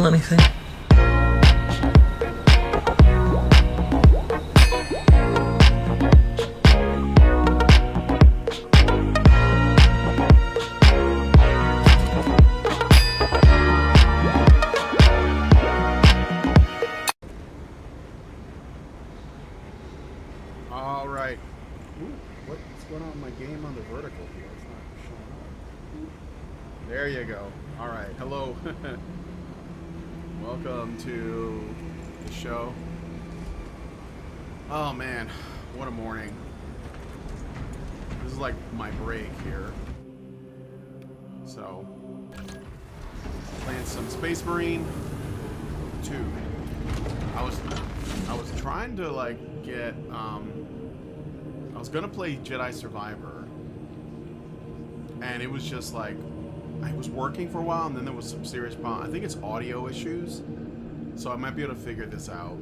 feel anything. All right. Ooh, what's going on with my game on the vertical here? It's not showing up. There you go. All right. Hello. Welcome to the show. Oh man, what a morning. This is like my break here. So, playing some Space Marine 2. I was trying to like get I was gonna play Jedi Survivor, and it was just like I was working for a while, and then there was some serious problem. I think it's audio issues, so I might be able to figure this out.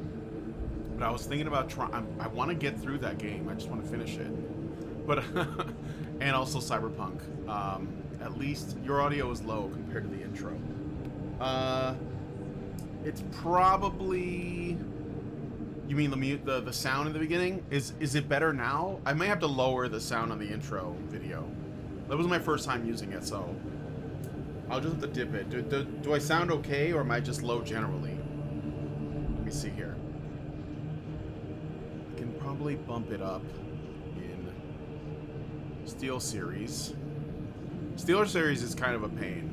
But I was thinking about trying. I want to get through that game. I just want to finish it. But and also Cyberpunk. At least your audio is low compared to the intro. It's probably. You mean the sound in the beginning? Is it better now? I may have to lower the sound on the intro video. That was my first time using it, so I'll just have to dip it. Do I sound okay, or am I just low generally? Let me see here. I can probably bump it up in Steel Series. Steel Series is kind of a pain,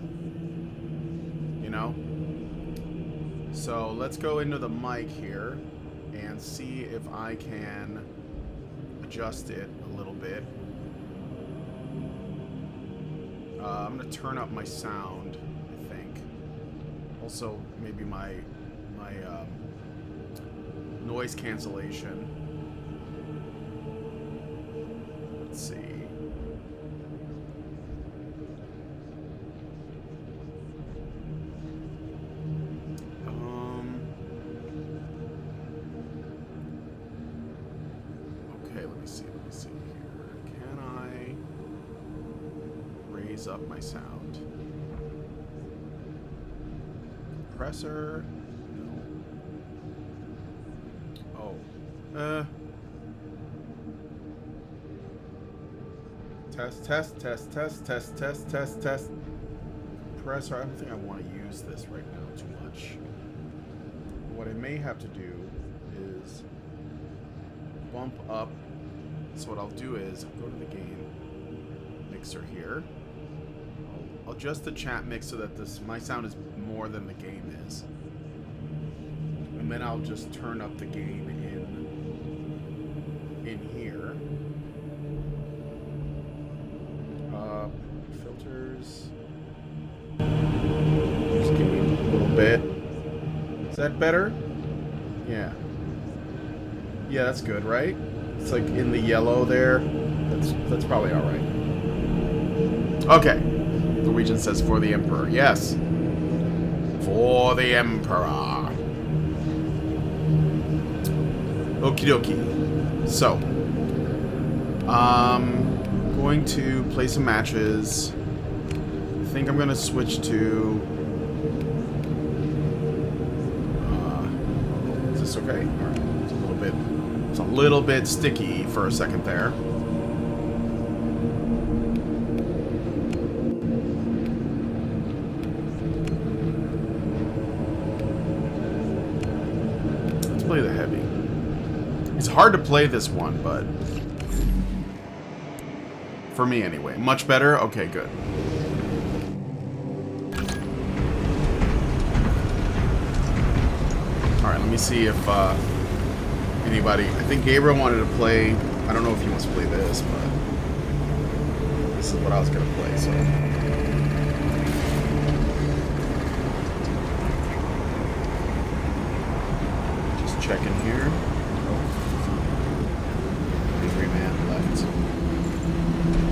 you know? So let's go into the mic here and see if I can adjust it a little bit. I'm gonna turn up my sound, I think. Also, maybe my noise cancellation. Let's see. Let me see here. Can I raise up my sound? Compressor? No. Oh. Test. Compressor. I don't think I want to use this right now too much. What I may have to do is bump up. So what I'll do is go to the game mixer here. I'll adjust the chat mix so that my sound is more than the game is. And then I'll just turn up the gain in here. Filters. Just gain a little bit. Is that better? Yeah. Yeah, that's good, right? It's like in the yellow there. That's probably all right. Okay. The Regent says for the Emperor. Yes. For the Emperor. Okie dokie. So, going to play some matches. I think I'm gonna switch to. Is this okay? All right. It's a little bit. It's a little bit sticky for a second there. Let's play the heavy. It's hard to play this one, but for me anyway. Much better? Okay, good. Alright, let me see if anybody. I think Gabriel wanted to play. I don't know if he wants to play this, but this is what I was gonna play. So just checking here. Oh, every man left.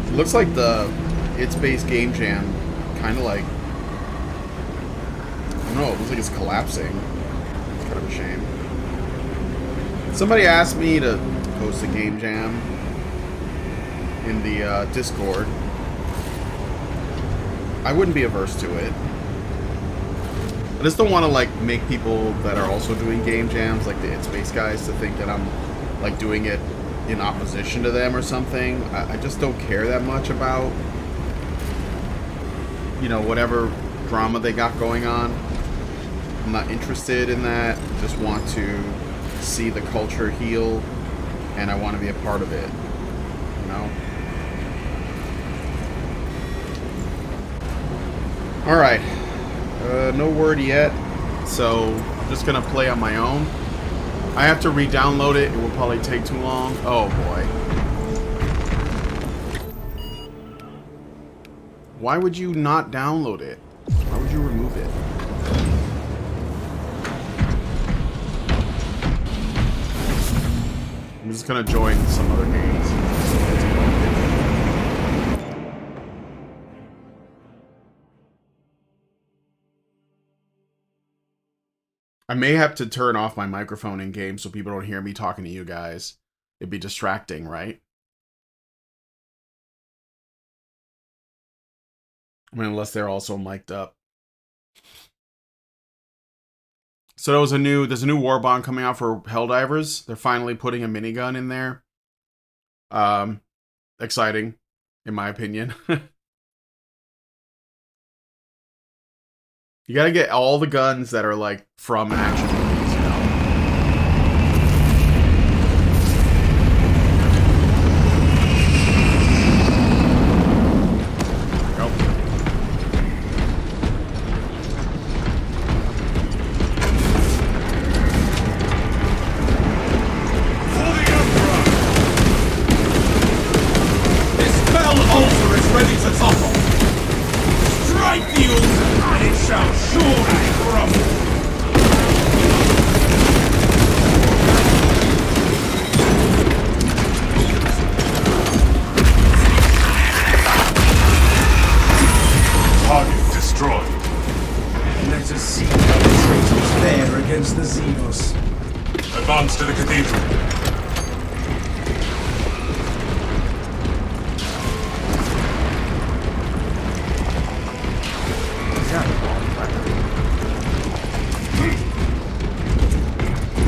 It looks like the It's Base Game Jam kind of like. I don't know. It looks like it's collapsing. It's kind of a shame. Somebody asked me to host a game jam in the Discord. I wouldn't be averse to it. I just don't want to like make people that are also doing game jams, like the It Space guys, to think that I'm like doing it in opposition to them or something. I just don't care that much about, you know, whatever drama they got going on. I'm not interested in that. I just want to see the culture heal, and I want to be a part of it, you know? Alright. No word yet, so I'm just gonna play on my own. I have to re-download it. It will probably take too long. Oh boy. Why would you not download it? Why would you remove it? I'm just gonna join some other games. I may have to turn off my microphone in game so people don't hear me talking to you guys. It'd be distracting, right? I mean, unless they're also mic'd up. So there's a new war bond coming out for Helldivers. They're finally putting a minigun in there. Exciting, in my opinion. You gotta get all the guns that are like from action movies, you know? Go. For the Emperor! This fell altar is ready to topple! Strike the altar, and it shall surely crumble! Target destroyed. Let us see how the traitors fare against the XENOS. Advance to the cathedral.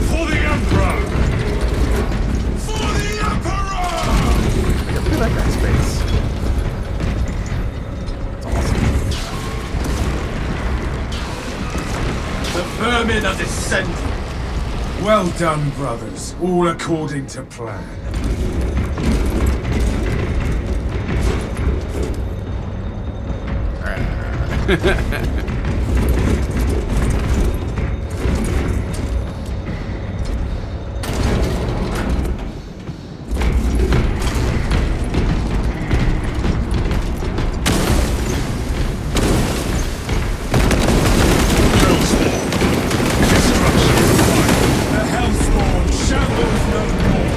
For the Emperor! For the Emperor! Look at that guy's face. That's awesome. The vermin are descending. Well done, brothers. All according to plan. The Hellspawn shambles no more.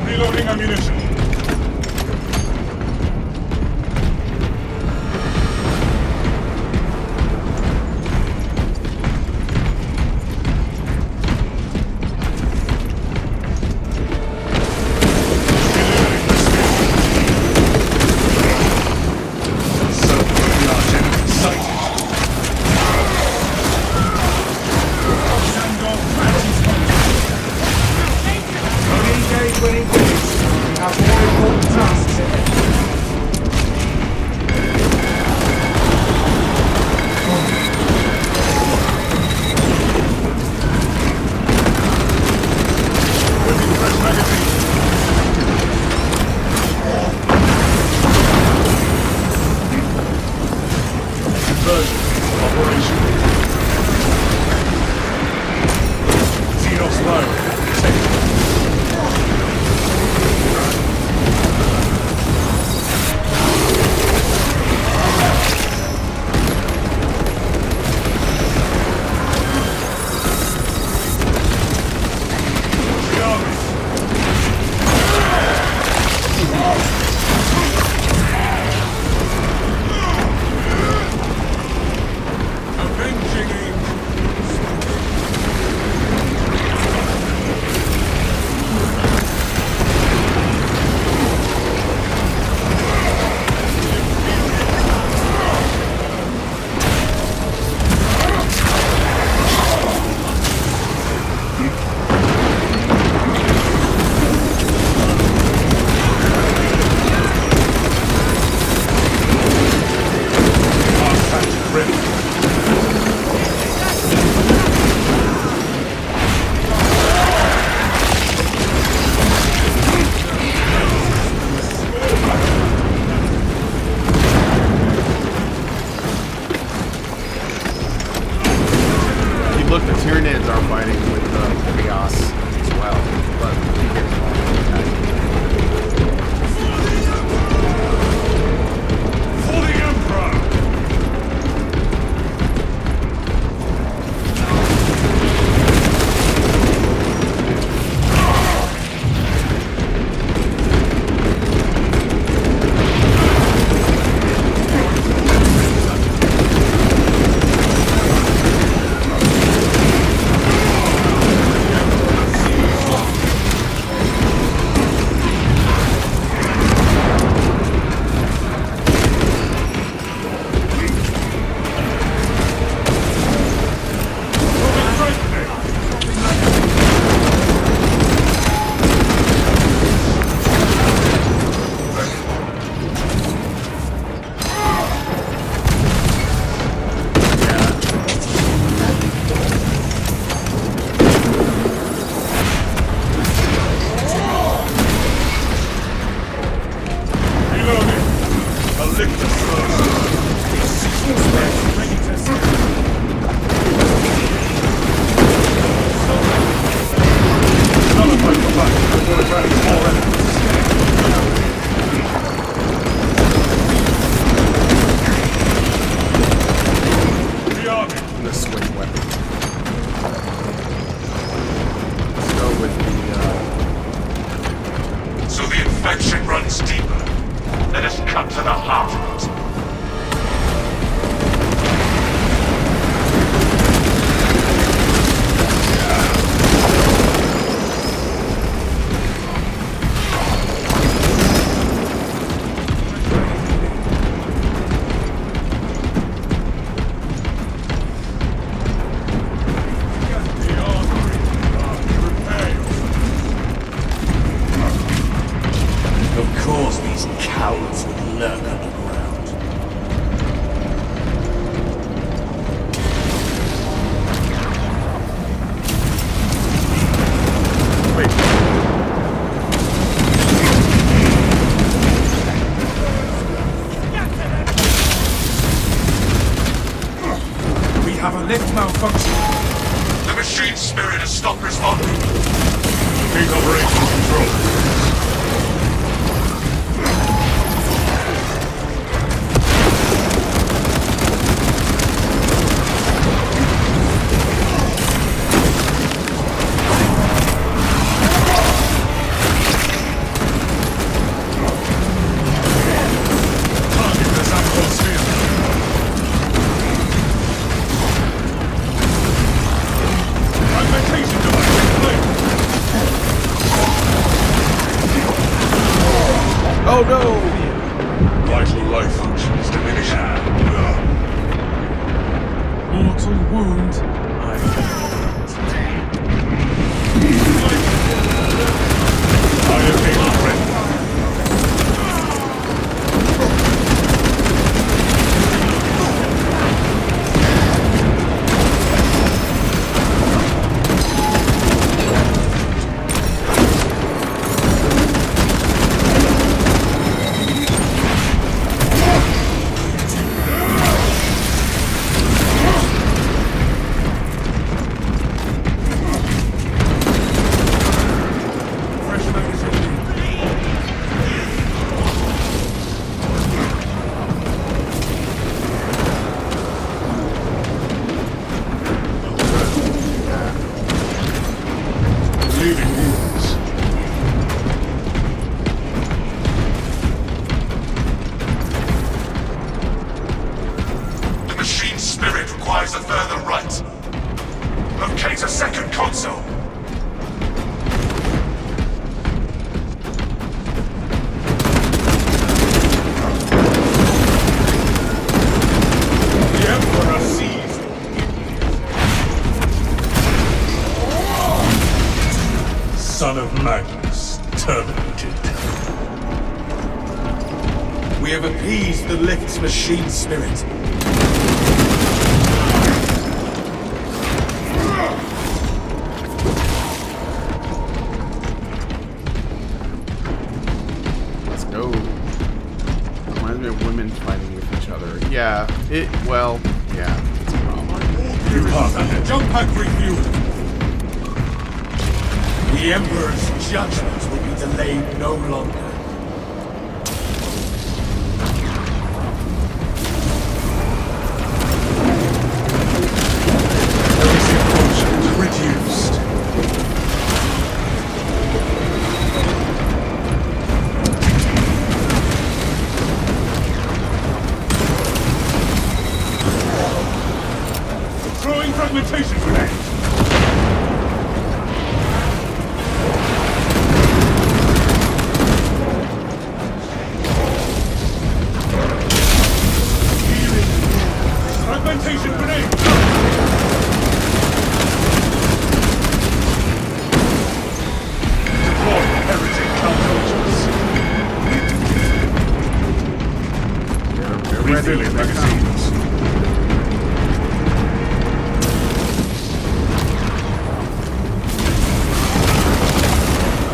Reloading ammunition. Tyranids are fighting with Chaos as well, but he gets all For the Emperor! Lift malfunction. The machine spirit has stopped responding. Take operational control. Oh no! Vital life functions diminishing. Mortal wound. I have been ready. Son of Magnus, terminated. We have appeased the lift's machine spirit. Let's go. Reminds me of women fighting with each other. Yeah, well, yeah, it's a problem. you pass under jump pack refuel. The Emperor's judgment will be delayed no longer. Reduced. Throwing fragmentation grenade. Fragmentation grenade. Refilling magazines.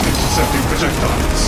Intercepting projectiles.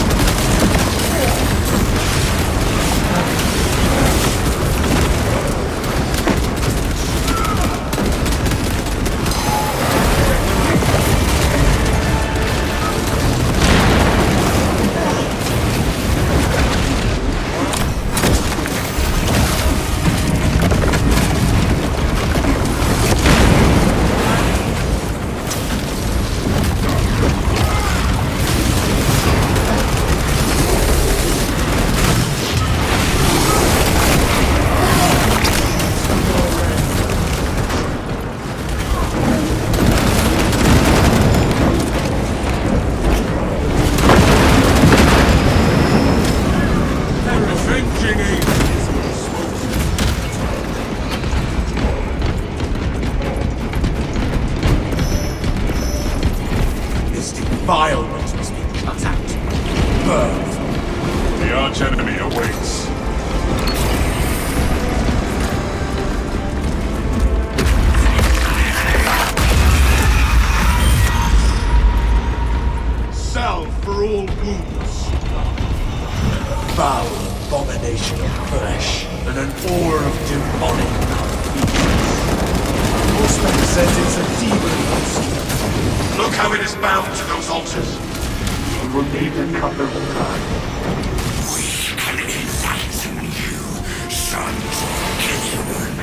Defilement must be cut out. Burned. The archenemy awaits. Salve for all wounds. Foul abomination of flesh and an aura of demonic malfeasance. Horseman says it's a demon monster. Look how it is bound to those altars. It will need a couple of time. We can enlighten you, sons of anyone.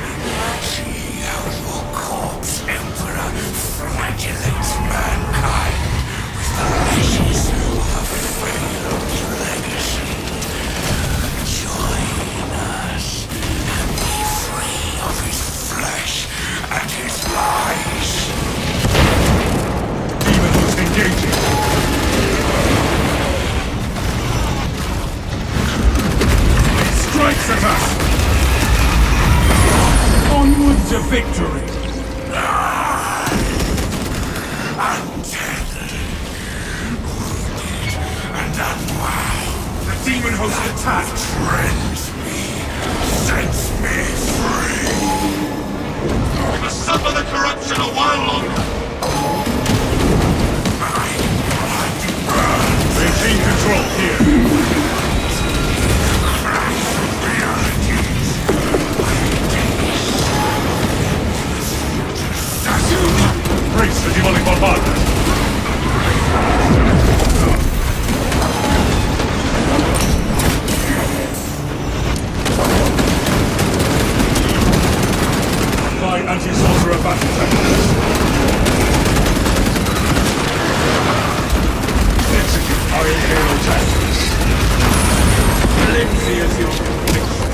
See how your corpse emperor flagellates mankind with the ashes of failed legacy. Join us and be free of his flesh and his lies. Engaging. It strikes at us. Onward to victory. Undead, wounded, and unwound. The demon host attacks. Rends me, sets me free. We must suffer the corruption a while longer. Maintain control here. Brace the demonic bombardment. Apply anti-sorcerer battle techniques. Execute our imperial tactics. Flimsy as your conviction.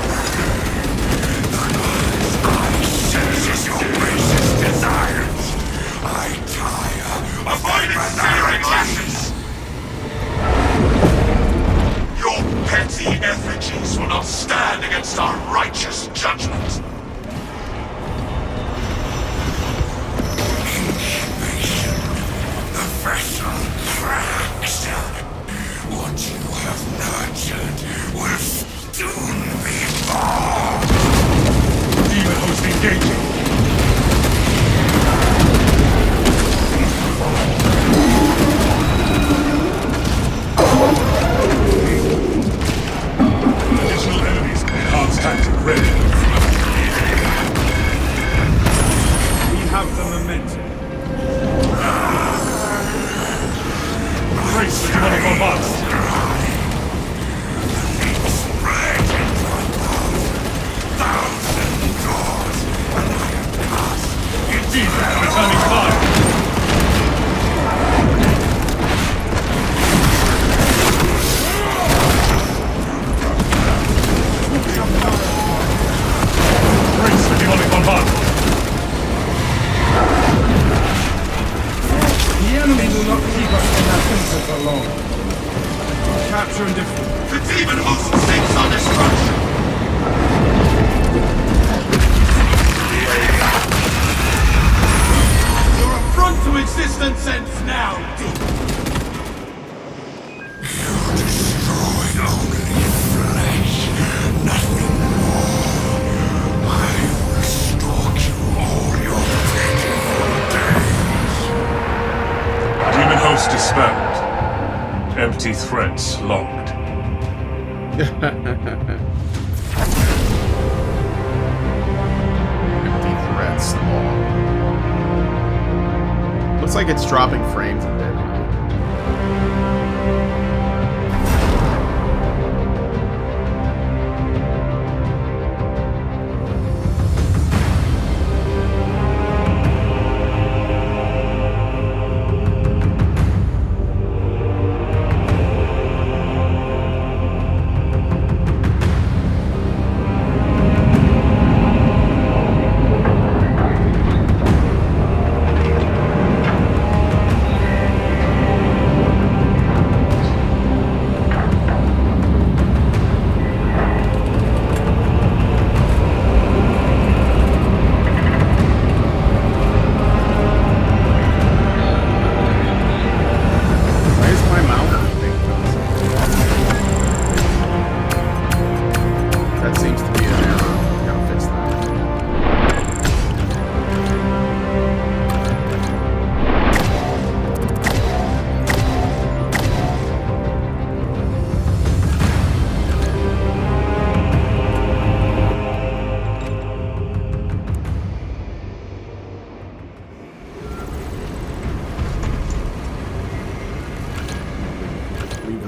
I sense your racist desires. I tire of Avoid searing lashes! Your petty effigies will not stand against our righteous judgment. Jesus, returning fire! Brace for demonic bombardment! The enemy will not keep us in that instance for long. Capture and defeat. The demon host sinks on destruction! Your affront to existence ends now, demon! You destroy only flesh, nothing more. I will stalk you all your pitiful days. Demon host dispelled. Empty threats logged. Empty threats long. Looks like it's dropping frames a bit.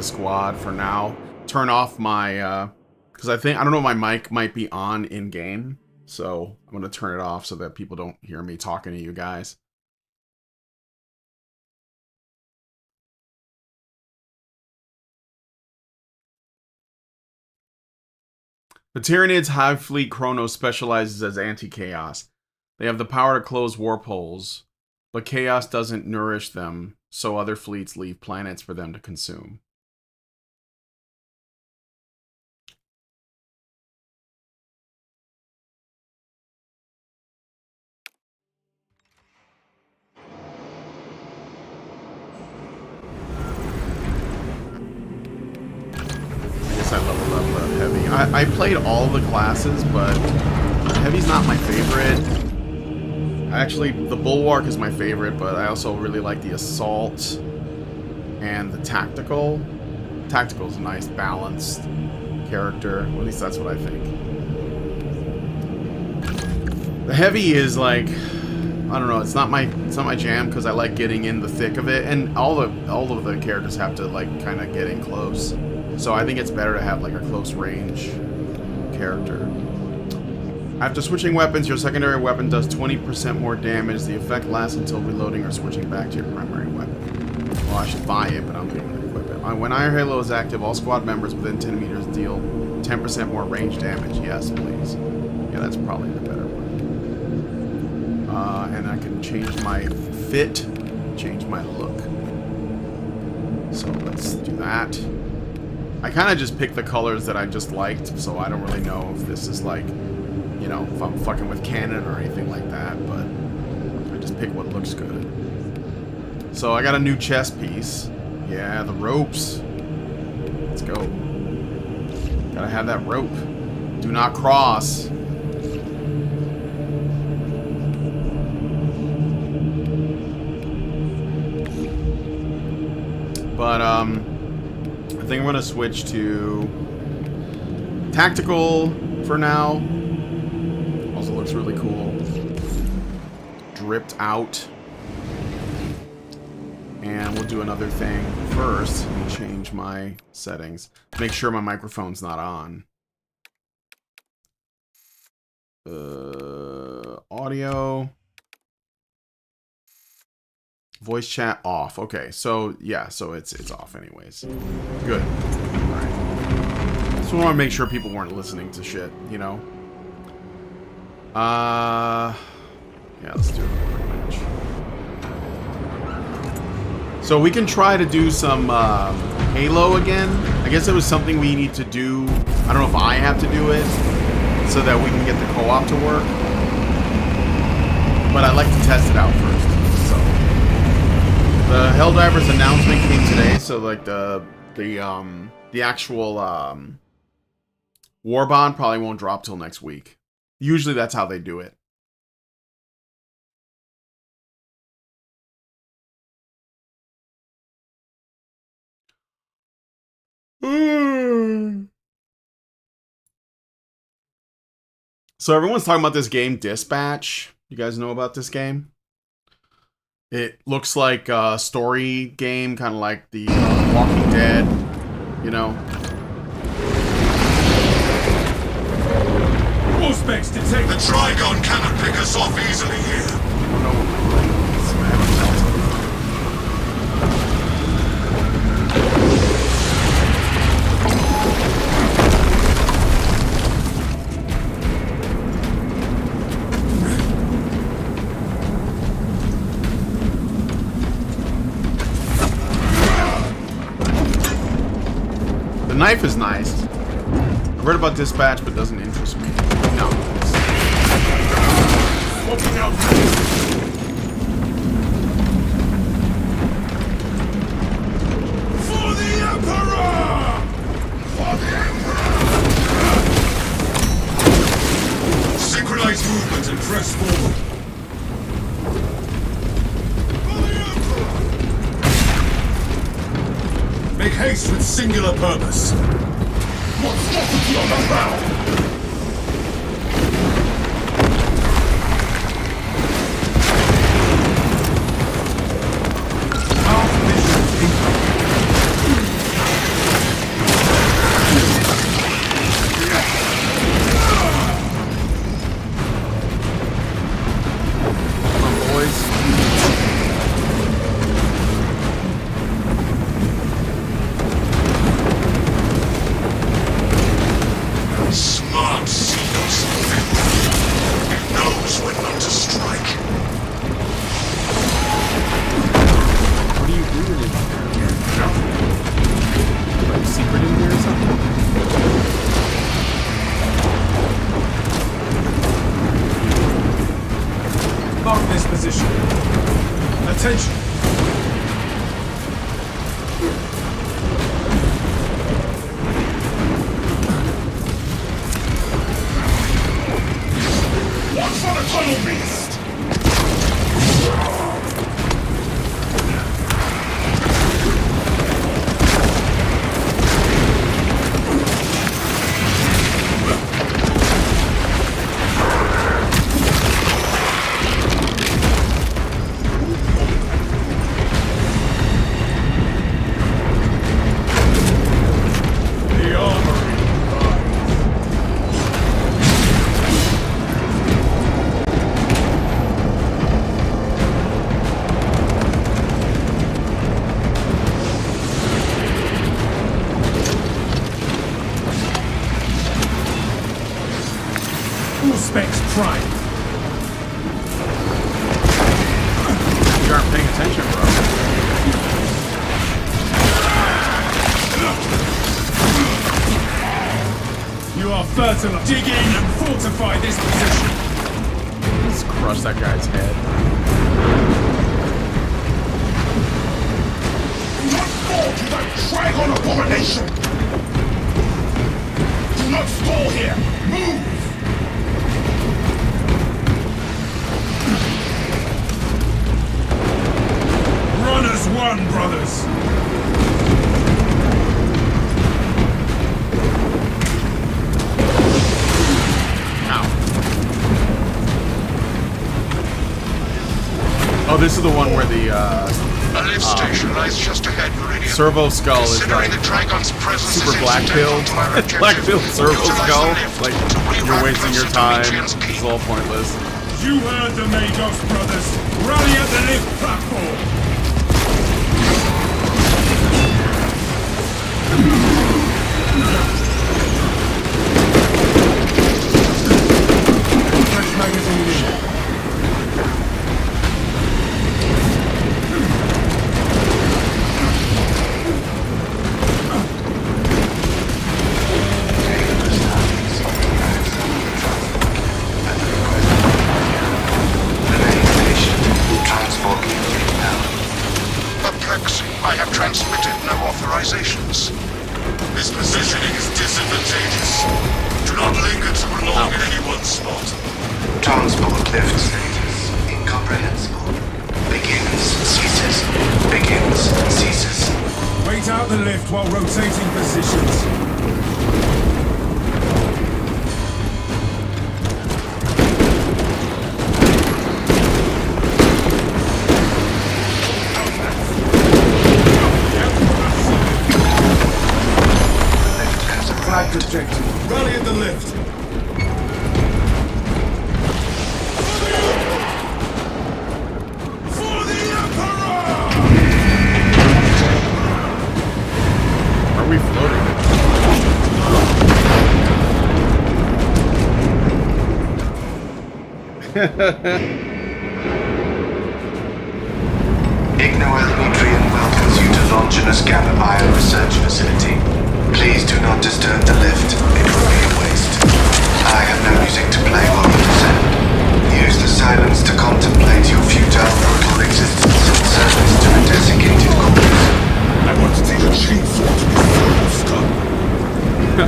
Squad for now. Turn off my because I don't know, my mic might be on in game, so I'm gonna turn it off so that people don't hear me talking to you guys. The Tyranids Hive Fleet Chronos specializes as anti-chaos. They have the power to close warp holes, but chaos doesn't nourish them, so other fleets leave planets for them to consume. I leveled up Heavy. I played all the classes, but Heavy's not my favorite. Actually, the Bulwark is my favorite, but I also really like the Assault and the Tactical. Tactical's a nice, balanced character. Well, at least that's what I think. The Heavy is like, I don't know, it's not my jam because I like getting in the thick of it, and all of the characters have to like kind of get in close. So I think it's better to have like a close range character. After switching weapons, your secondary weapon does 20% more damage. The effect lasts until reloading or switching back to your primary weapon. Well, I should buy it, but I'm going to equip it. When Iron Halo is active, all squad members within 10 meters deal 10% more range damage. Yes, please. Yeah, that's probably the better one. And I can change my fit, change my look. So let's do that. I kind of just picked the colors that I just liked, so I don't really know if this is like, you know, if I'm fucking with canon or anything like that, but I just pick what looks good. So I got a new chest piece. Yeah, the ropes. Let's go. Gotta have that rope. Do not cross. But, I think I'm going to switch to Tactical for now. Also looks really cool. Dripped out. And we'll do another thing first. Let me change my settings. Make sure my microphone's not on. Audio. Voice chat off. Okay, so yeah, so it's off anyways. Good. Alright. Just want to make sure people weren't listening to shit, you know? Yeah, let's do a quick match. So we can try to do some Halo again. I guess it was something we need to do. I don't know if I have to do it so that we can get the co-op to work. But I'd like to test it out first. So the Helldivers announcement came today, so like the actual War Bond probably won't drop till next week. Usually that's how they do it. So everyone's talking about this game, Dispatch. You guys know about this game? It looks like a story game, kind of like the Walking Dead, you know? All specs detect. The Trigon cannot pick us off easily here. I don't know what we're playing. The knife is nice. I've heard about Dispatch, but doesn't interest me. No. Smoking out. For the Emperor! For the Emperor! Synchronize movement and press forward. Make haste with singular purpose. Monstrosity on the ground! Our mission incomplete. Come on, boys. Smart seals. It knows when not to strike. What are you doing in here? Like secret in here or something? Mark this position. Attention. Watch for the tunnel beast! The armory. All specs prime. You aren't paying attention, bro. You are fertile. Dig in and fortify this position. Just crush that guy's head. Do not fall to that Trigon abomination! Do not stall here! Move! Run as one, brothers. Oh, this is the one where the A lift station lies just ahead, Meridian. servo skull is Considering like the Trigon's presence super is black incidental pill. to our objective, Black pill servo utilize skull. the lift Like to you're reroute wasting your us to time. Legion's It's keep. all pointless. You heard the Magos brothers. Rally at the lift platform. Fresh magazine in. I have transmitted no authorizations. This positioning is disadvantageous. Do not linger too long in any one spot. Transport lift status incomprehensible. Begins, ceases. Begins, ceases. Wait out the lift while rotating positions. Flagged objective. Rally at the lift. For the Emperor! Are we floating? Igno-Nutrient welcomes you to Longinus Gamma Bio Research Facility. Please do not disturb the lift. It will be a waste. I have no music to play while you descend. Use the silence to contemplate your futile brutal existence in service to a desiccated corpse. I want to take a chainsaw to be full.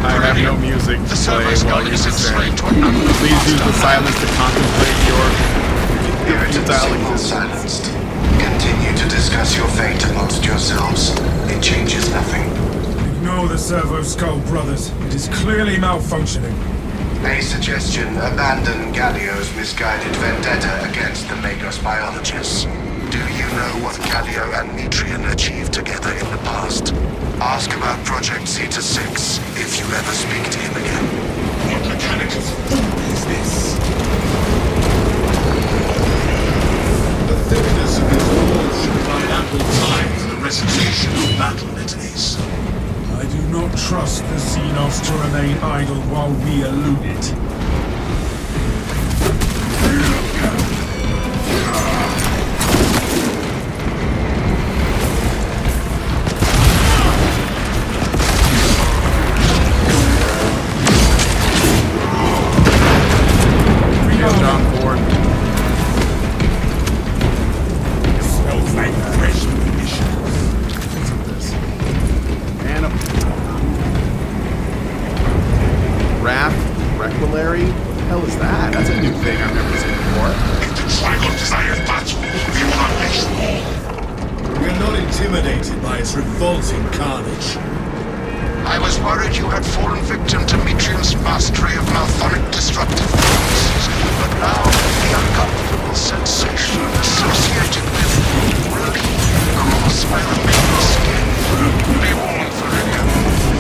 I have no music to play while you descend. Please use the silence to contemplate your Irritant futile signal existence. silenced. Continue to discuss your fate amongst yourselves. It changes nothing. Ignore the Servo Skull brothers. It is clearly malfunctioning. A suggestion, abandon Gallio's misguided vendetta against the Magos biologists. Do you know what Gallio and Metrian achieved together in the past? Ask about Project Zeta 6 if you ever speak to him again. What mechanical fool is this? The thickness of his walls should provide ample time for the recitation of battle litanies. I do not trust the XENOS to remain idle while we elude it. John Ford. Smells like fresh munitions. And a Wrath Requilary? What the hell is that? That's a new thing I've never seen before. If the Trigon desires battle, we will unleash war. We're not intimidated by its revolting carnage. I was worried you had fallen victim to Metrian's mastery of malphonic destructive forces, but now the uncomfortable sensation associated with relief caused by the main skin. Be warned, Viridian.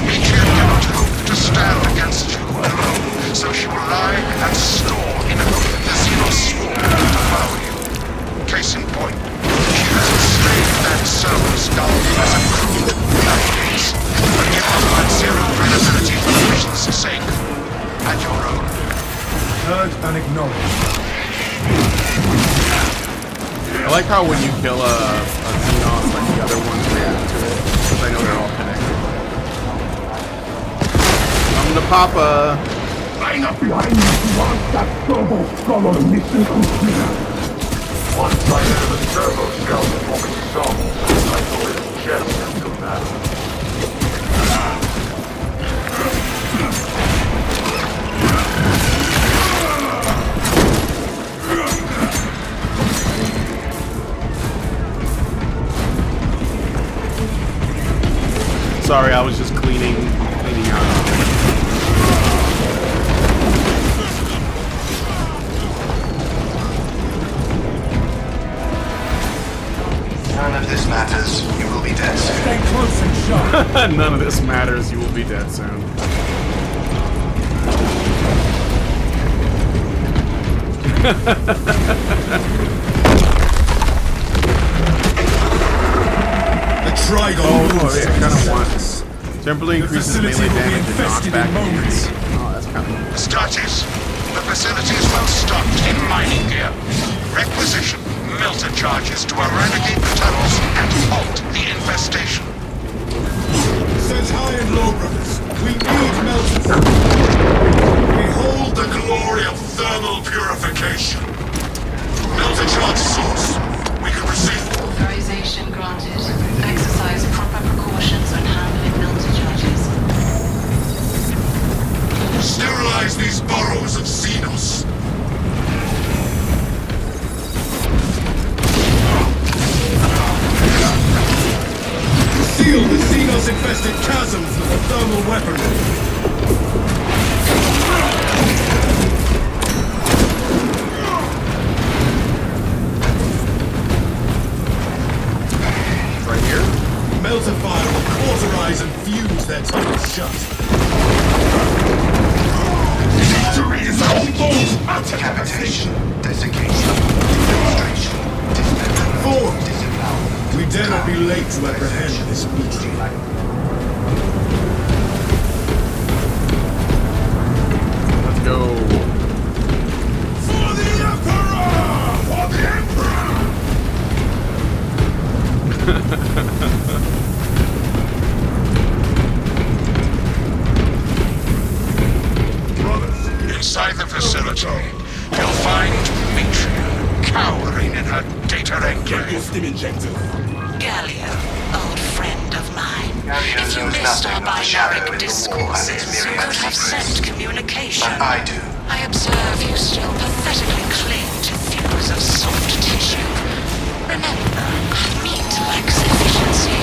Metrian cannot hope to stand against you alone, so she will lie and store in hope the Xenos swarm will devour you. Case in point, she has enslaved that server skull as a crude navigate, but give up that zero credibility for the mission's sake, and your own. Heard and acknowledged. I like how when you kill a Xenos, like the other ones react to it, because I know they're all connected. I'm the Papa. Line up behind me if you want that turbo skull on a mission complete. Once I have a turbo skull before we stop, I thought it was just to battle. Sorry, I was just cleaning out. None of this matters. You will be dead soon. Stay close and sharp. None of this matters. You will be dead soon. The Trigon Oh, moves yeah, to kind of the want. surface. Temporarily The increases facility melee will be damage and infested in knockback moments. injury. Oh, that's kind of. Astartes, the facility is well stocked in mining gear. Requisition melter charges to eradicate the tunnels and halt the infestation. Set high and low, brothers. We need melters. Behold the glory of thermal purification. Melter charge source. We can proceed. Authorization granted. Exercise proper precautions when handling melter charges. Sterilize these burrows of XENOS. Seal the XENOS-infested chasms with the thermal weaponry. Right here? Melter fire will cauterize and fuse their tunnels shut. Victory is almost at Decapitation, desiccation, demonstration, dismemberment, Forward! disembowelment. We dare not be late to apprehend this meeting. Let's go. For the Emperor! For the Emperor! Inside the facility, you'll find Mitria cowering in her data enclave. Gallia, old friend of mine. Gallia If you knows missed nothing our of the shadow binauric in the war and its discourses, you myriad could have secrets. sent communication. But I do. I observe you still pathetically cling to thews of soft tissue. Remember, meat lacks efficiency,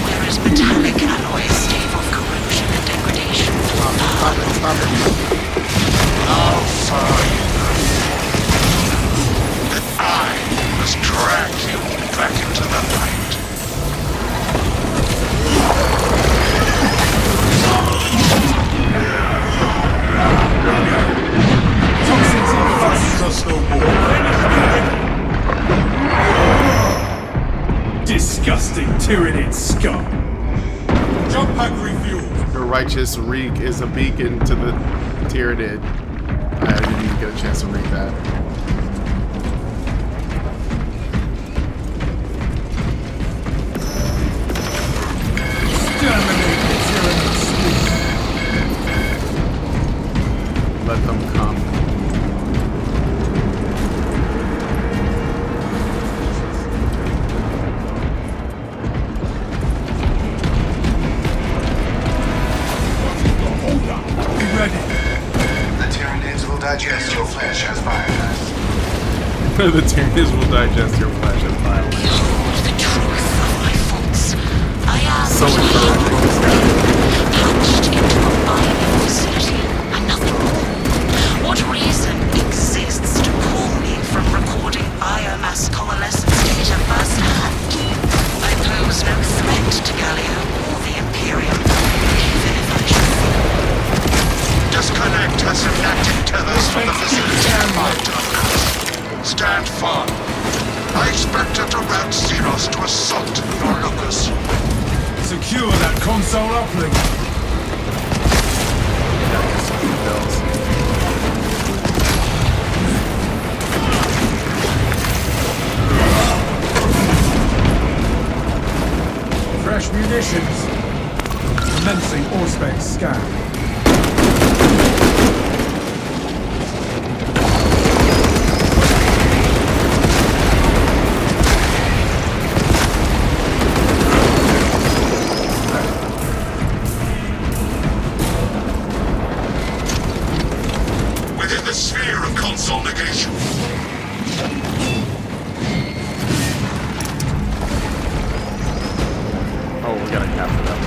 whereas metallic alloys stave off corrosion and degradation. How far you that I must drag you back into the light. Toxins infest us no more. Disgusting Tyranid scum. Jump pack refueled. The righteous reek is a beacon to the Tyranid. I didn't even get a chance to read that. Exterminate the Tyranid speed. Let them come. Be ready. The Tyranids will digest your flesh as biomass. The Tyranids will digest your flesh as biomass. Behold the truth of my faults. I am So encouraging. punched into a mining facility and nothing more. What reason exists to pull me from recording biomass coalescence data firsthand? I pose no threat to Gallia or the Imperium, even if I should. Disconnect her synaptic tethers from the facility and mind terminals. Stand firm. I expect her to rout XENOS to assault your locus. Secure that console uplink. Fresh munitions. Commencing Auspex scan. within the sphere of console negation. Oh, we gotta capture that.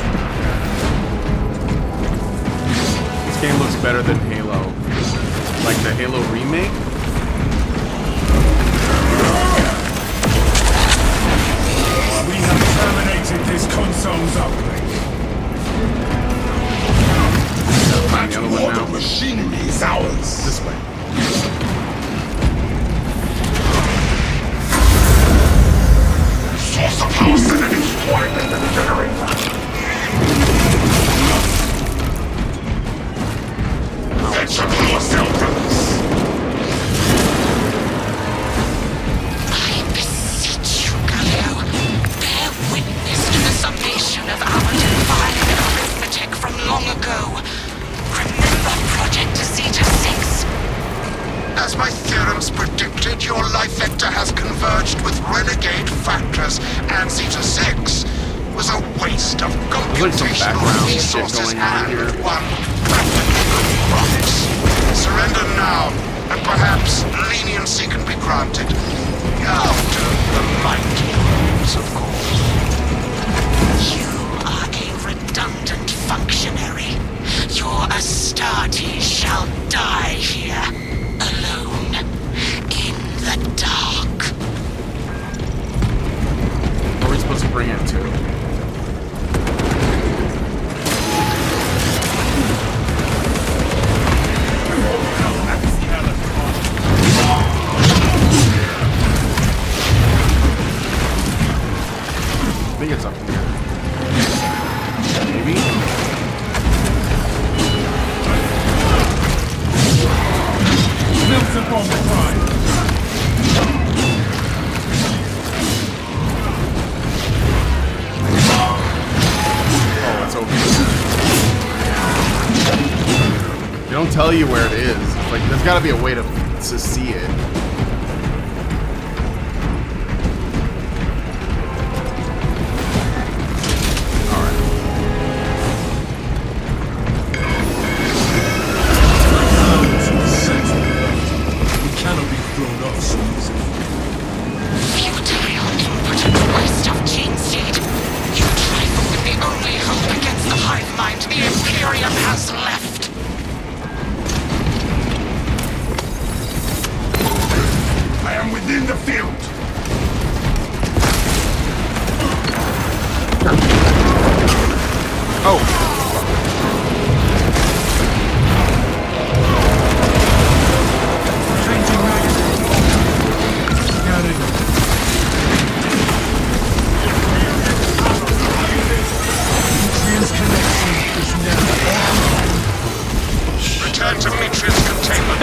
This game looks better than Halo. Like the Halo remake. We have terminated this console's uplink. Find the other one now. Machinery is ours. This way. Source of power synergy. Indomitus and Zeta 6 was a waste of like some computational background shit resources going on and here. one practical promise. Surrender now, and perhaps leniency can be granted. After the light rules, of course. You are a redundant functionary. Your Astartes shall die here, alone, in the dark. What are we supposed to bring it to? I think it's up here. Maybe? Built upon the pride. Oh, it's over here. They don't tell you where it is. It's like, there's gotta be a way to see it. The Imperium has left. I am within the field. Oh!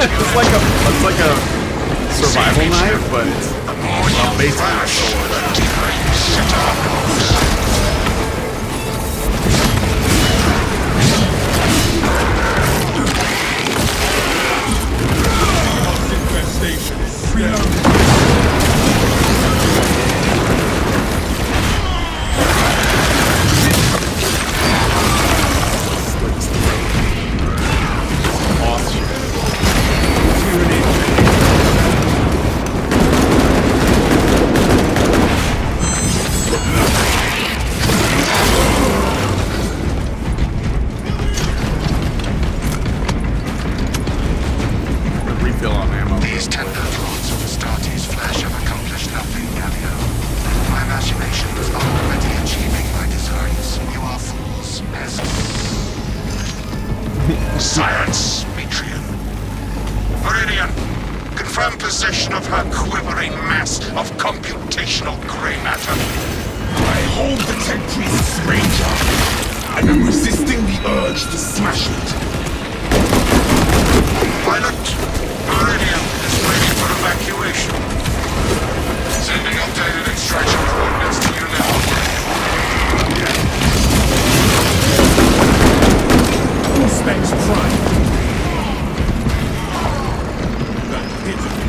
It's like a survival knife, but it's basically a sword. Silence, Metrian. Meridian, confirm possession of her quivering mass of computational gray matter. I hold the Temptress, stranger, and am resisting the urge to smash it. Pilot, Meridian is ready for evacuation. Sending updated extraction coordinates to you now. Specs prime.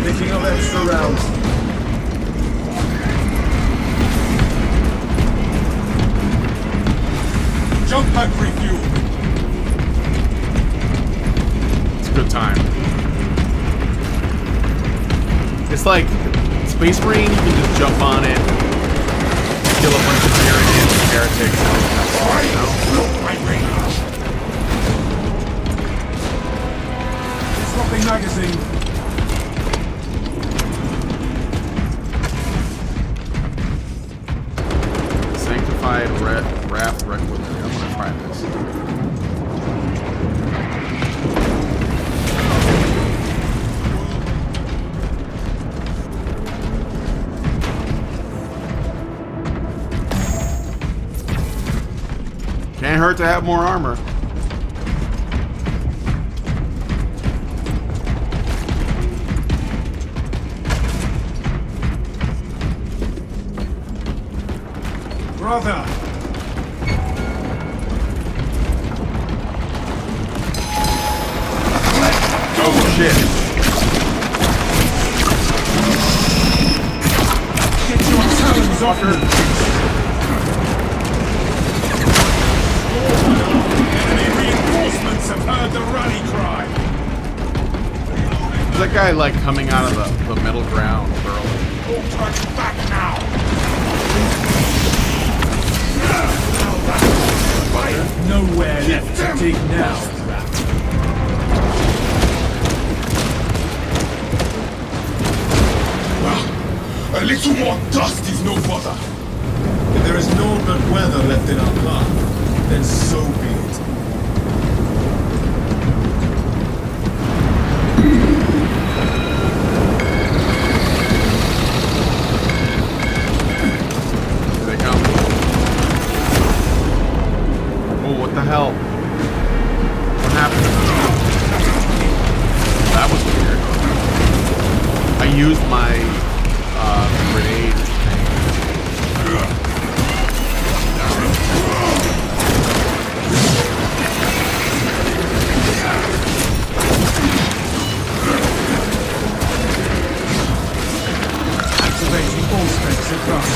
Picking up extra rounds. Jump pack refuel. It's a good time. It's like Space Marine, you can just jump on it, kill a bunch of Tyranids, heretics, and all that stuff, you know? My range. Swapping magazine. Sanctified Wrath Requiem. I'm gonna try this. Can't hurt to have more armor. Brother! Oh shit. Get your talons motherfucker. Enemy reinforcements have heard the rally cry. Is that guy like coming out of the middle ground early? Ultra's back now! Nowhere left to dig now. A little more dust is no bother. If there is naught but weather left in our path, then so be it. Here they come. Oh, what the hell? What happened? That was weird. I used my grenade thing. Activating all strengths across.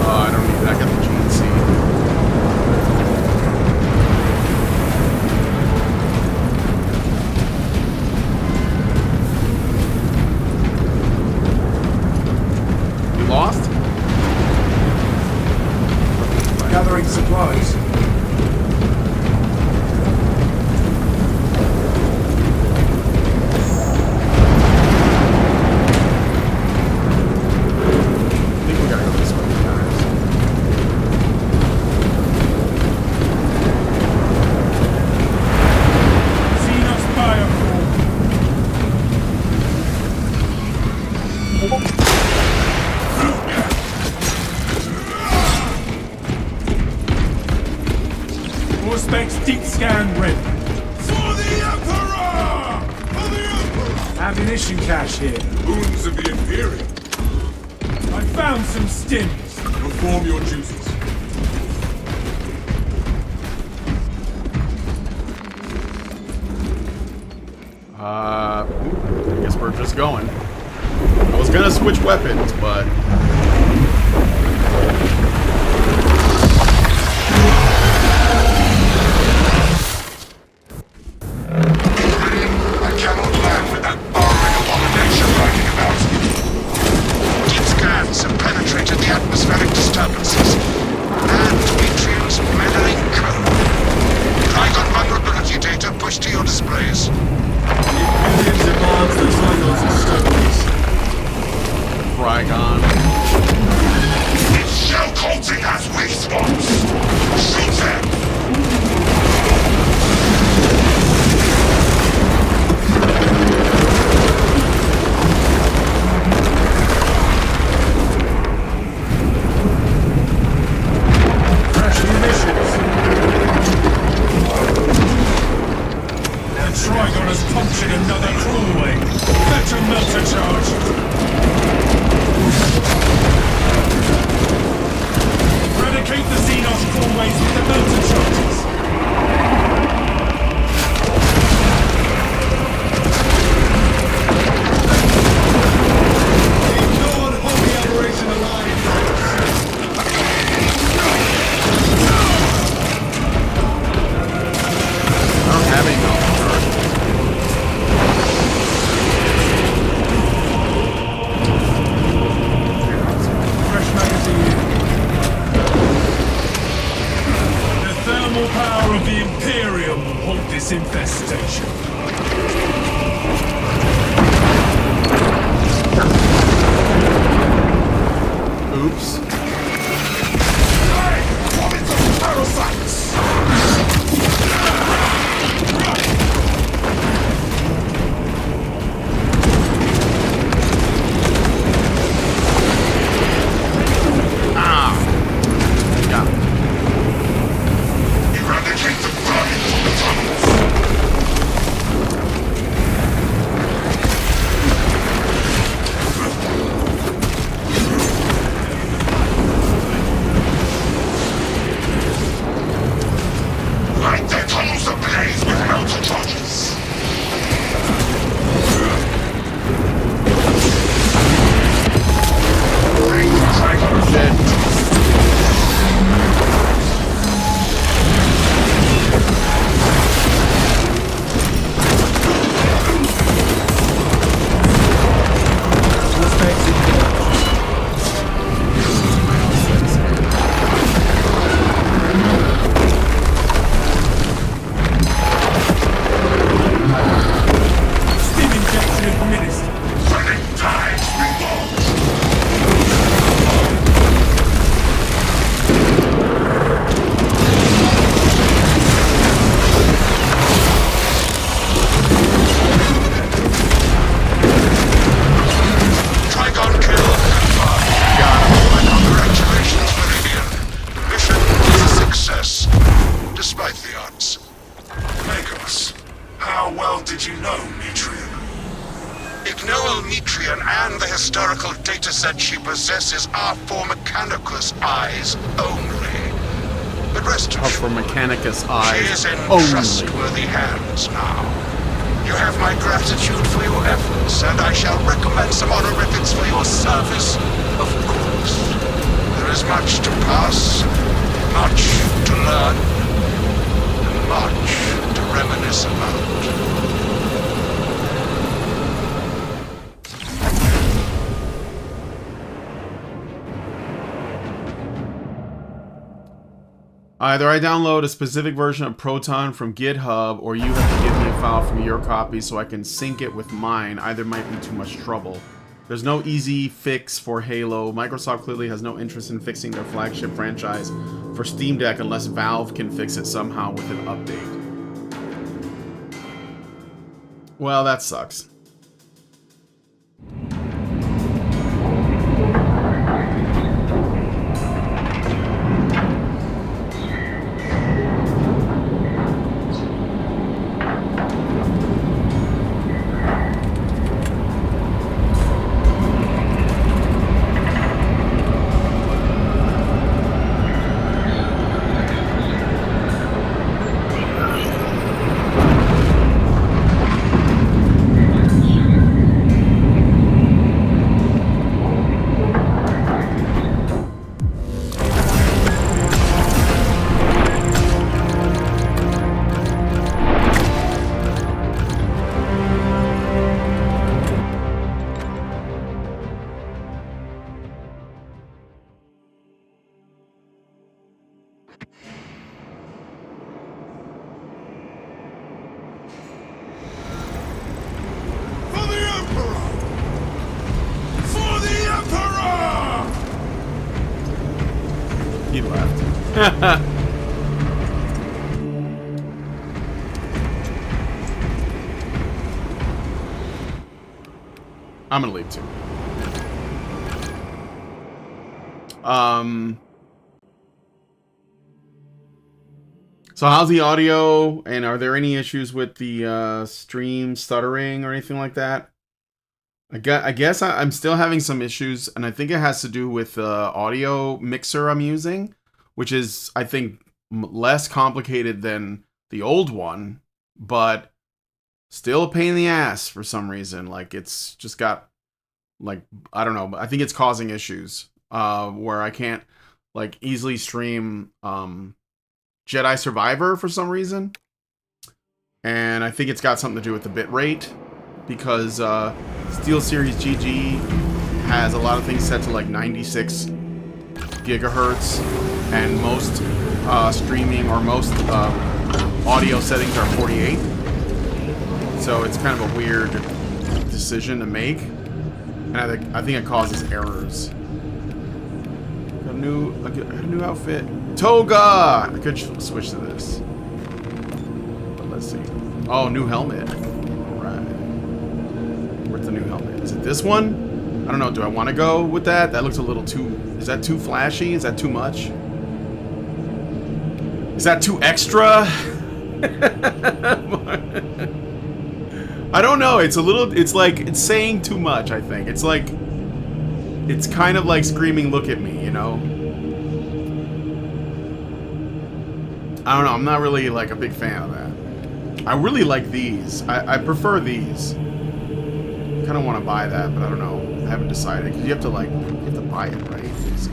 I don't need that. I got the GNC. You lost? Gathering supplies. I think we gotta go this way, guys. XENOS bioform. All specs deep scan ready. For the Emperor! For the Emperor! Ammunition cache here. Boons of the Imperium. I found some stims. Perform your duties. I guess we're just going. I was gonna switch weapons, but I cannot land with that barring abomination riding about. Deep scans have penetrated the atmospheric disturbances. And Demetrium's meddling code. Trigon vulnerability data pushed to your displays. Millions demands the cycles of stones. Trigon. Its shell coating has weak spots. Shoot them! Fresh munitions. The Trigon has punctured another crawlway. Better melt a charge. historical dataset she possesses are for Mechanicus eyes only. But rest Oh, for assured, Mechanicus she eyes is in only. trustworthy hands now. You have my gratitude for your efforts, and I shall recommend some honorifics for your service, of course. There is much to pass, much to learn, and much to reminisce about. Either I download a specific version of Proton from GitHub, or you have to give me a file from your copy so I can sync it with mine. Either might be too much trouble. There's no easy fix for Halo. Microsoft clearly has no interest in fixing their flagship franchise for Steam Deck unless Valve can fix it somehow with an update. Well, that sucks. He left. I'm gonna leave too. So how's the audio, and are there any issues with the stream stuttering or anything like that? I guess I'm still having some issues, and I think it has to do with the audio mixer I'm using, which is, I think, less complicated than the old one, but still a pain in the ass for some reason. Like, it's just got, like, I don't know, I think it's causing issues where I can't, like, easily stream Jedi Survivor for some reason. And I think it's got something to do with the bitrate, because SteelSeries GG has a lot of things set to like 96 gigahertz, and most streaming or most audio settings are 48. So it's kind of a weird decision to make, and I think it causes errors. Got a new outfit. Toga! I could switch to this, but let's see. Oh, new helmet. Where's the new helmet? Is it this one? I don't know. Do I want to go with that? That looks a little too... Is that too flashy? Is that too much? Is that too extra? I don't know. It's a little... It's like... It's saying too much, I think. It's like... It's kind of like screaming, look at me, you know? I don't know. I'm not really, like, a big fan of that. I really like these. I prefer these. I kind of want to buy that, but I don't know. I haven't decided, because you have to, like, you have to buy it, right? Let's see.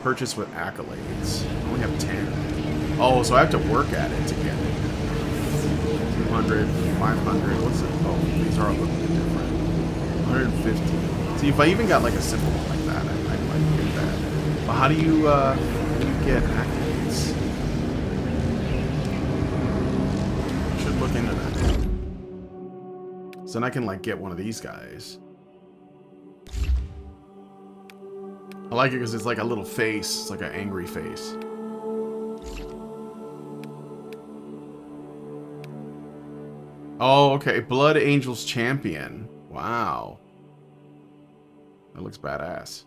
Purchase with accolades. I only have 10. Oh, so I have to work at it to get it. 200, 500. What's it? Oh, these are a little bit different. 150. See, if I even got, like, a simple one like that, I might get that. But how do you get accolades? I should look into that. So then I can, like, get one of these guys. I like it because it's like a little face. It's like an angry face. Oh, okay. Blood Angels Champion. Wow. That looks badass.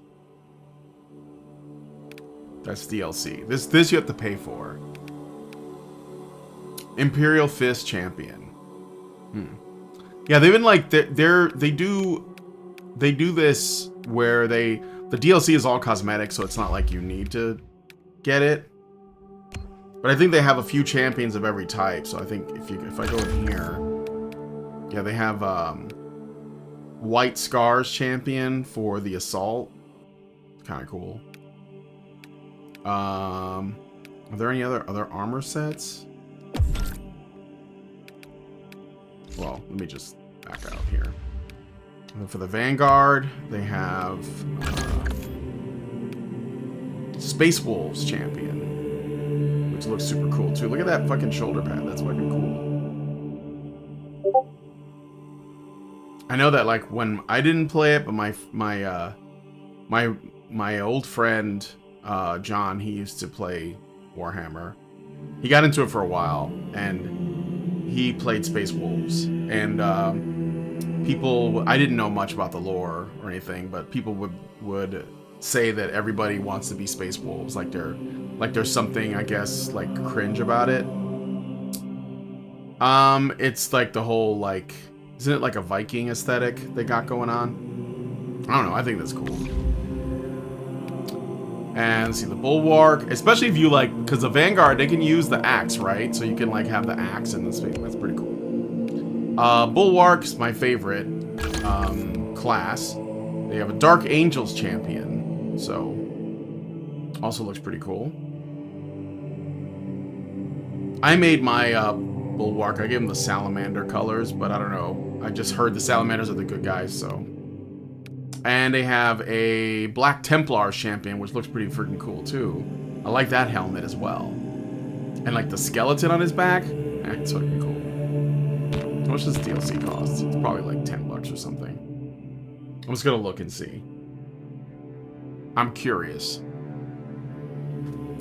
That's DLC. This you have to pay for. Imperial Fist Champion. Yeah, they've been like they do they do this where the DLC is all cosmetic, so it's not like you need to get it. But I think they have a few champions of every type. So I think if I go in here, yeah, they have White Scars champion for the assault. Kind of cool. Are there any other armor sets? Well, let me just back out here. And for the Vanguard, they have Space Wolves champion, which looks super cool too. Look at that fucking shoulder pad. That's fucking cool. I know that like when I didn't play it, but my old friend John, he used to play Warhammer. He got into it for a while, and he played Space Wolves. And people, I didn't know much about the lore or anything, but people would say that everybody wants to be Space Wolves. Like there's something, I guess, like cringe about it. It's like the whole like, isn't it like a Viking aesthetic they got going on? I don't know. I think that's cool. And see the Bulwark, especially if you like, because the Vanguard, they can use the axe, right? So you can like have the axe in this thing. That's pretty cool. Bulwark's my favorite class. They have a Dark Angels champion, so also looks pretty cool. I made my Bulwark. I gave him the Salamander colors, but I don't know. I just heard the Salamanders are the good guys, so. And they have a Black Templar champion, which looks pretty freaking cool too. I like that helmet as well. And like the skeleton on his back, it's fucking cool. How much does DLC cost? It's probably like $10 or something. I'm just gonna look and see. I'm curious.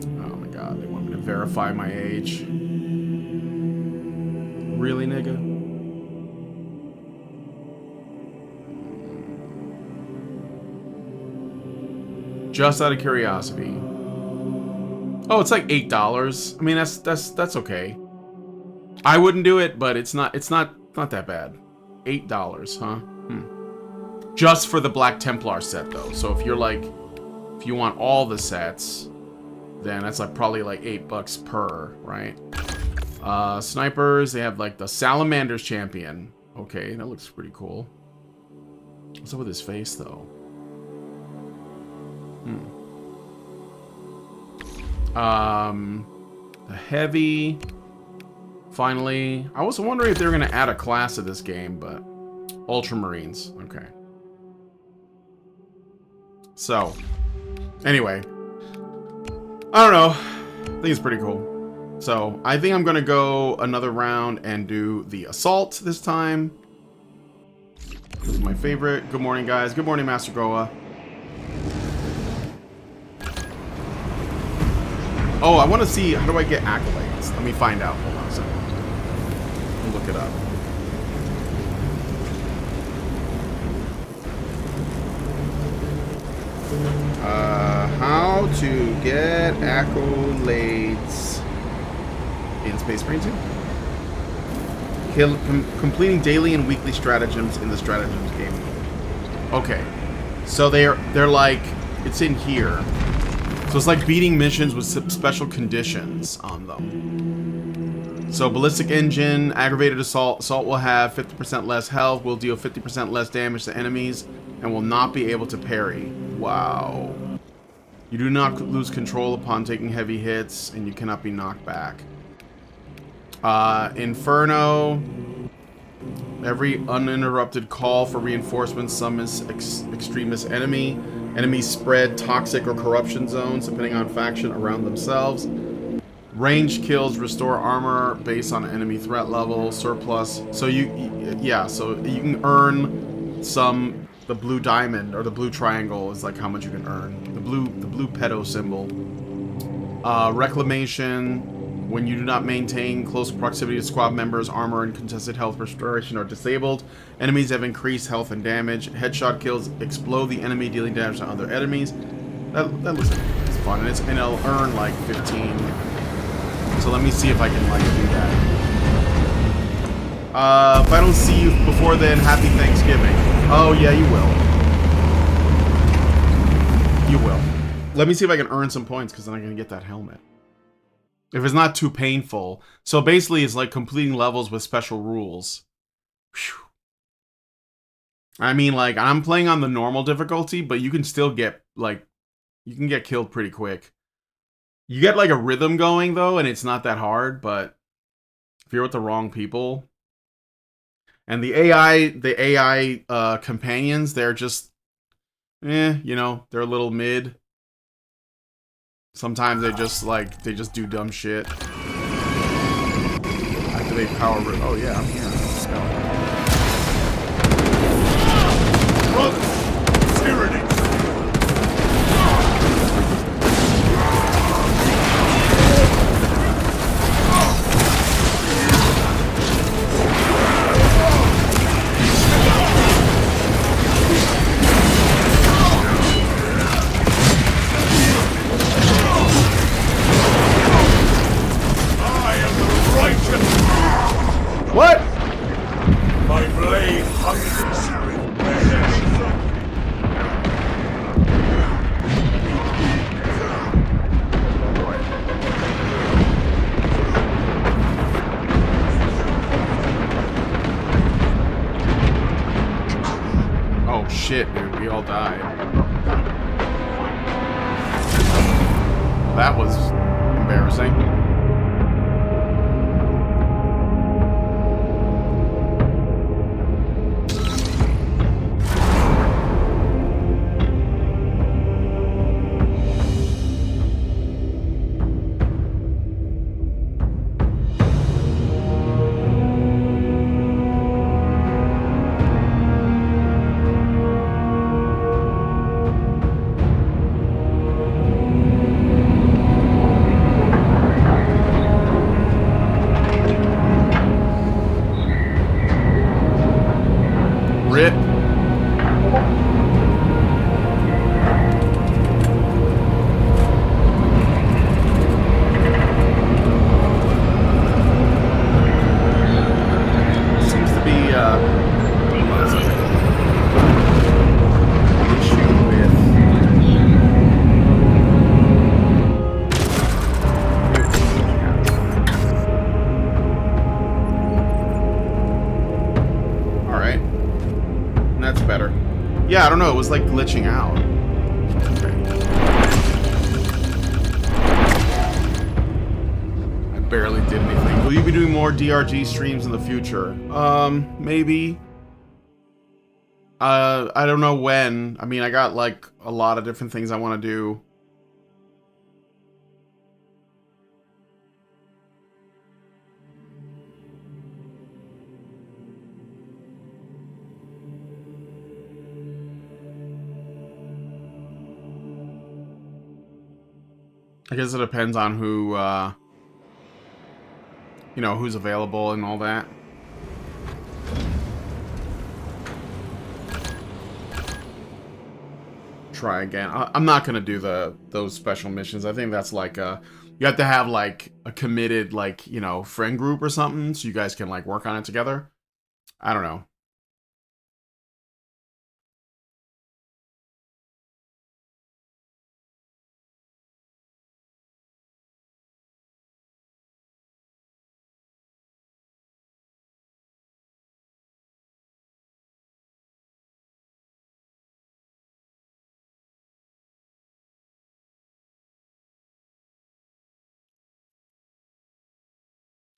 Oh my god, they want me to verify my age. Really, nigga? Just out of curiosity. Oh, it's like $8. I mean, that's okay. I wouldn't do it, but it's not that bad. $8, huh? Just for the Black Templar set though. So if you're like, if you want all the sets, then that's like probably like $8 per, right? Snipers, they have like the Salamanders champion. Okay, that looks pretty cool. What's up with his face though? The heavy. Finally, I was wondering if they were going to add a class to this game, but Ultramarines. Okay. So, anyway, I don't know. I think it's pretty cool. So, I think I'm going to go another round and do the assault this time. This is my favorite. Good morning, guys. Good morning, Master Goa. Oh, I want to see, how do I get accolades? Let me find out. Hold on a second. I'll look it up. How to get accolades in Space Marine 2? Completing daily and weekly stratagems in the stratagems game. Okay. So they're like, it's in here. So it's like beating missions with special conditions on them. So ballistic engine, aggravated assault. Assault will have 50% less health, will deal 50% less damage to enemies, and will not be able to parry. Wow. You do not lose control upon taking heavy hits, and you cannot be knocked back. Inferno. Every uninterrupted call for reinforcements summons extremist enemy. Enemies spread toxic or corruption zones depending on faction around themselves. Ranged kills restore armor based on enemy threat level. Surplus. So so you can earn the blue diamond or the blue triangle is like how much you can earn. The blue pedo symbol. Reclamation. When you do not maintain close proximity to squad members, armor and contested health restoration are disabled. Enemies have increased health and damage. Headshot kills explode the enemy, dealing damage to other enemies. That looks like it's fun, and it'll earn like 15. So let me see if I can like do that. If I don't see you before then, happy Thanksgiving. Oh yeah, you will. Let me see if I can earn some points, because then I'm going to get that helmet. If it's not too painful. So basically, it's like completing levels with special rules. Whew. I mean, like, I'm playing on the normal difficulty, but you can still get, like, you can get killed pretty quick. You get, like, a rhythm going, though, and it's not that hard, but if you're with the wrong people... And the AI companions, they're just, you know, they're a little mid. Sometimes they just do dumb shit. Activate power. Oh yeah, I'm here. Let's go. Brothers, tyranny. What? My blade hungers revenge. Oh shit, dude, we all died. That was embarrassing. Rip. Seems to be issue with that's better. Yeah, I don't know. It was like glitching out. I barely did anything. Will you be doing more DRG streams in the future? Maybe. I don't know when. I mean, I got like a lot of different things I want to do. I guess it depends on who, you know, who's available and all that. Try again. I'm not gonna do those special missions. I think that's like you have to have like a committed, like, you know, friend group or something so you guys can like work on it together. I don't know.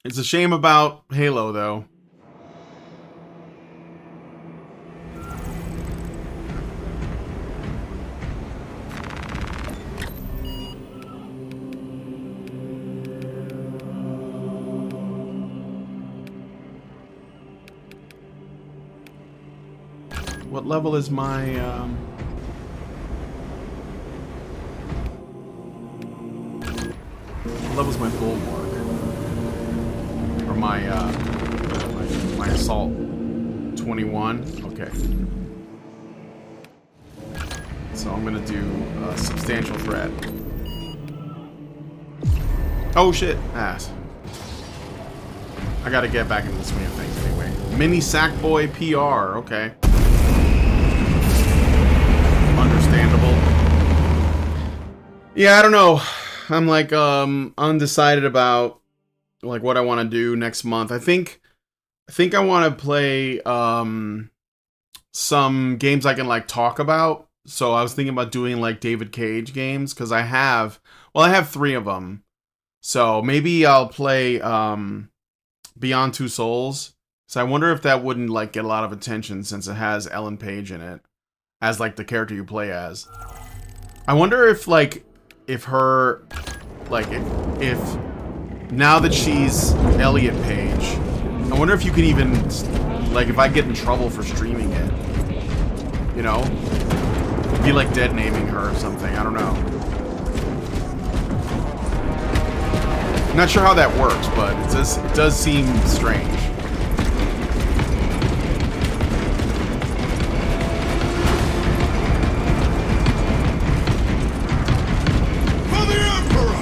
It's a shame about Halo, though. What level is my, what level's my bulwark? Or my assault? 21? Okay. So I'm gonna do a substantial threat. Oh shit! Ass. I gotta get back into the swing of things anyway. Mini Sackboy PR, okay. Understandable. Yeah, I don't know. I'm like undecided about like what I want to do next month. I think I want to play some games I can like talk about. So I was thinking about doing like David Cage games because I have 3 of them. So maybe I'll play Beyond Two Souls. So I wonder if that wouldn't like get a lot of attention since it has Ellen Page in it as like the character you play as. I wonder if like if now that she's Elliot Page, I wonder if you can even like if I get in trouble for streaming it. You know? Be like dead naming her or something. I don't know. Not sure how that works, but it does seem strange. For the Emperor!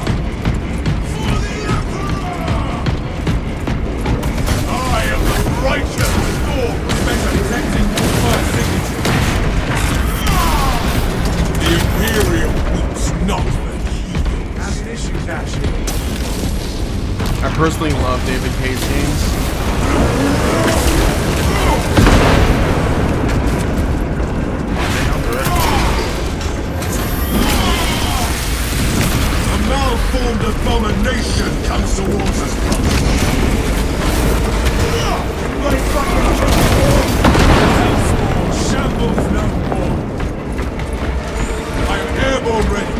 For the Emperor! I am the righteous storm protecting my signature. The Imperium weeps not the heathen. Ammunition cache. I personally love David Cage games. A malformed abomination comes towards us, brother. Bloody fucking shambles no more. I am airborne ready.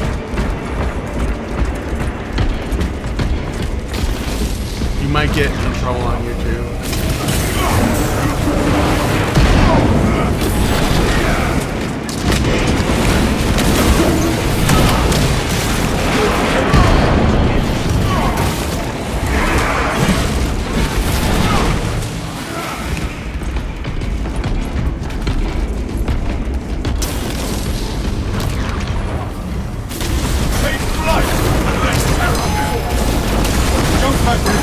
You might get in trouble on YouTube. Take flight and let terror fall. Jump back with you.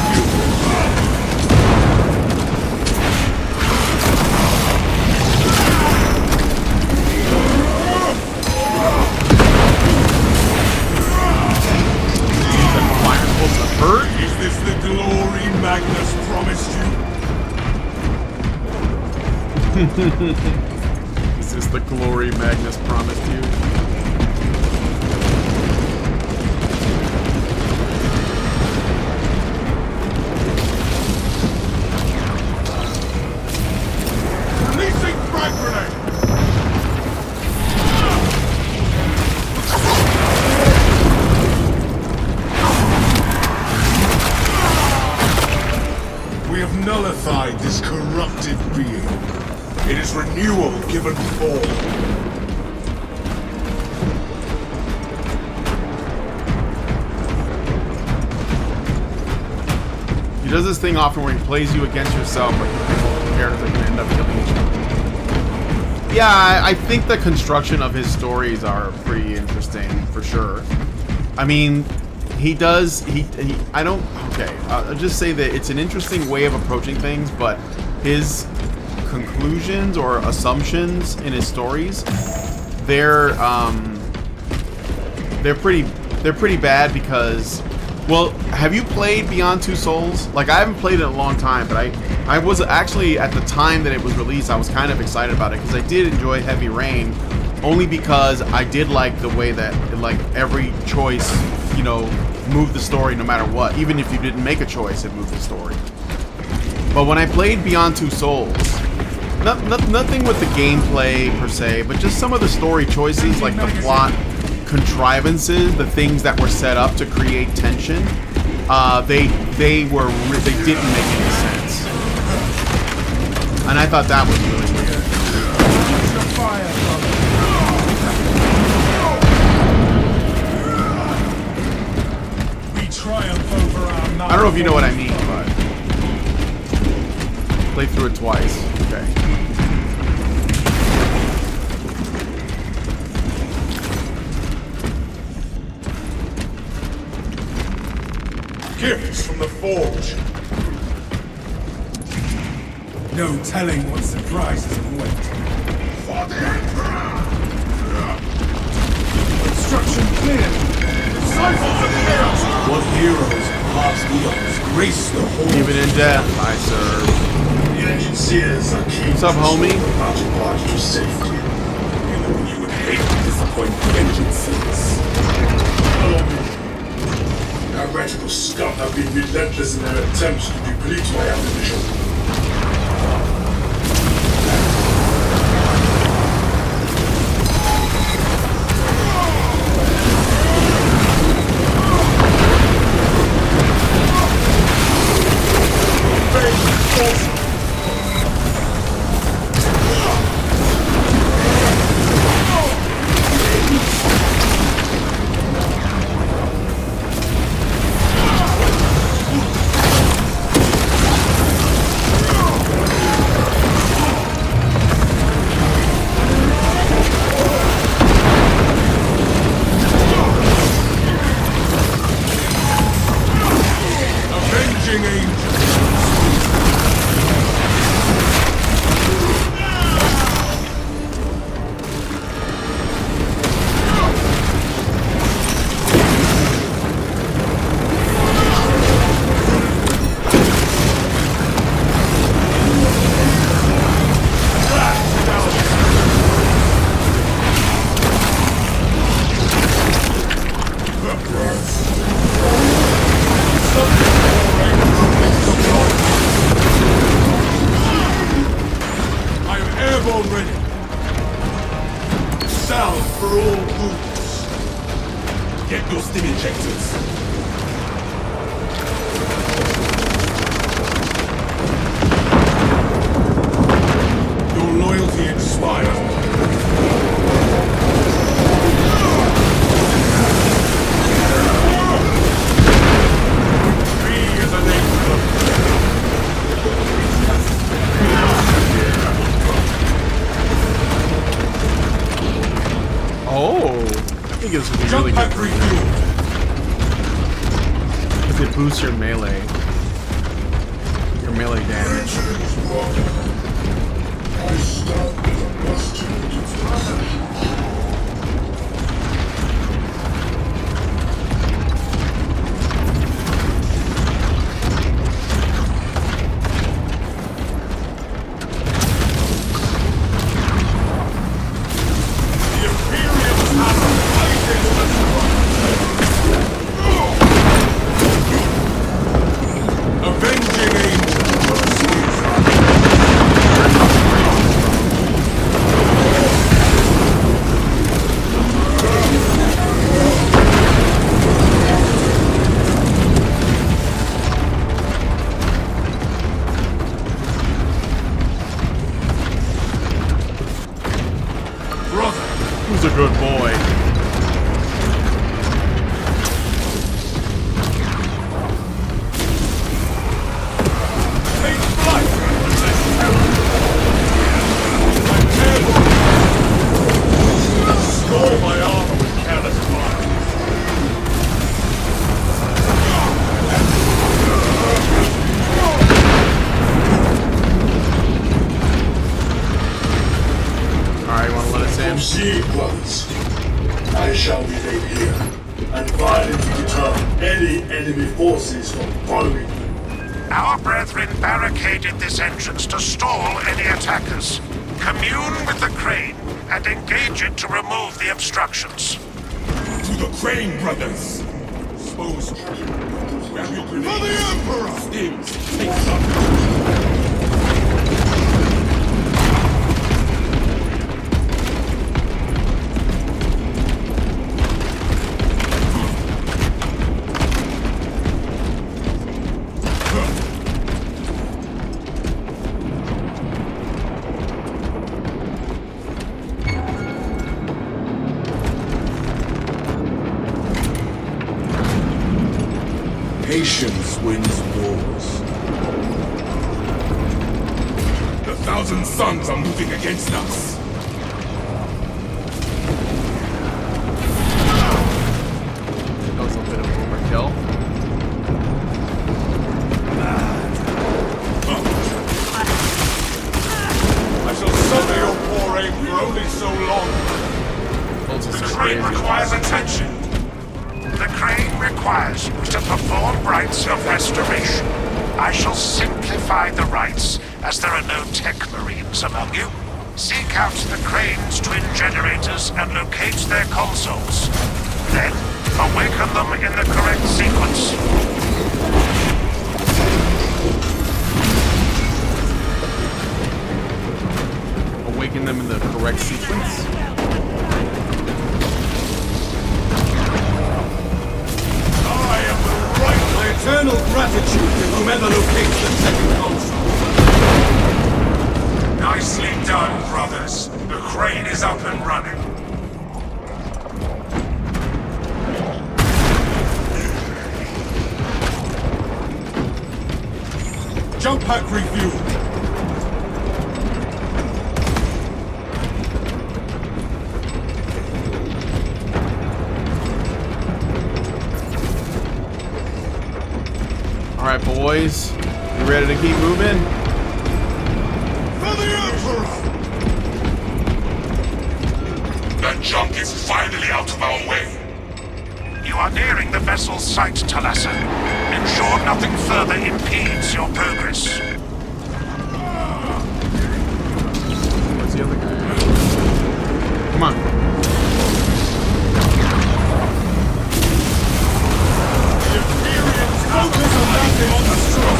Is this the glory Magnus promised you? Is this the glory Magnus promised you? Releasing frag grenade! We have nullified this corrupted being. It is renewal given form. He does this thing often where he plays you against yourself, but the characters are going to end up killing each other. Yeah, I think the construction of his stories are pretty interesting, for sure. I mean, I'll just say that it's an interesting way of approaching things, but his conclusions or assumptions in his stories, they're pretty bad because, well, have you played Beyond Two Souls? Like, I haven't played it in a long time, but I was actually, at the time that it was released, I was kind of excited about it because I did enjoy Heavy Rain, only because I did like the way that like every choice, you know, moved the story no matter what. Even if you didn't make a choice, it moved the story. But when I played Beyond Two Souls, nothing with the gameplay per se, but just some of the story choices, like the plot contrivances, the things that were set up to create tension, they didn't make any sense. And I thought that was really weird. I don't know if you know what I mean, but play through it twice. Okay. Gifts from the Forge. No telling what surprises await. For the Emperor! Obstruction clear. What heroes of past eons grace the whole. Even in death, I serve. The engineers are keen What's up, homie? how to march to safety. You would hate to disappoint vengeances. Follow me. Heretical scum have been relentless in their attempts to deplete my ammunition. Really good for you. Because it boosts your melee damage. Who's a good boy? Take flight! Score my armor with careless fire. Alright, you wanna let us in? Proceed, brothers. I shall remain here and violently deter any enemy forces from following me. Our brethren barricaded this entrance to stall any attackers. Commune with the crane and engage it to remove the obstructions. To the Crane brothers! Expose grab your grenades. For the Emperor! Stings, take some. Patience wins wars. The Thousand Suns are moving against us. That was a bit of overkill. I shall suffer your poor aim for only so long. Bolts is The so crane crazy. requires attention. The crane requires you to perform rites of restoration. I shall simplify the rites, as there are no tech marines among you. Seek out the crane's twin generators and locate their consoles. Then, awaken them in the correct sequence. Awaken them in the correct sequence? I am the right. My eternal gratitude to whomever locates the second console. Nicely done, brothers. The crane is up and running. Jump pack review. Alright, boys. You ready to keep moving? For the Emperor! That junk is finally out of our way. You are nearing the vessel's site, Talassa. Ensure nothing further impedes your progress. Where's the other guy? Come on. Focus on nothing on the strong.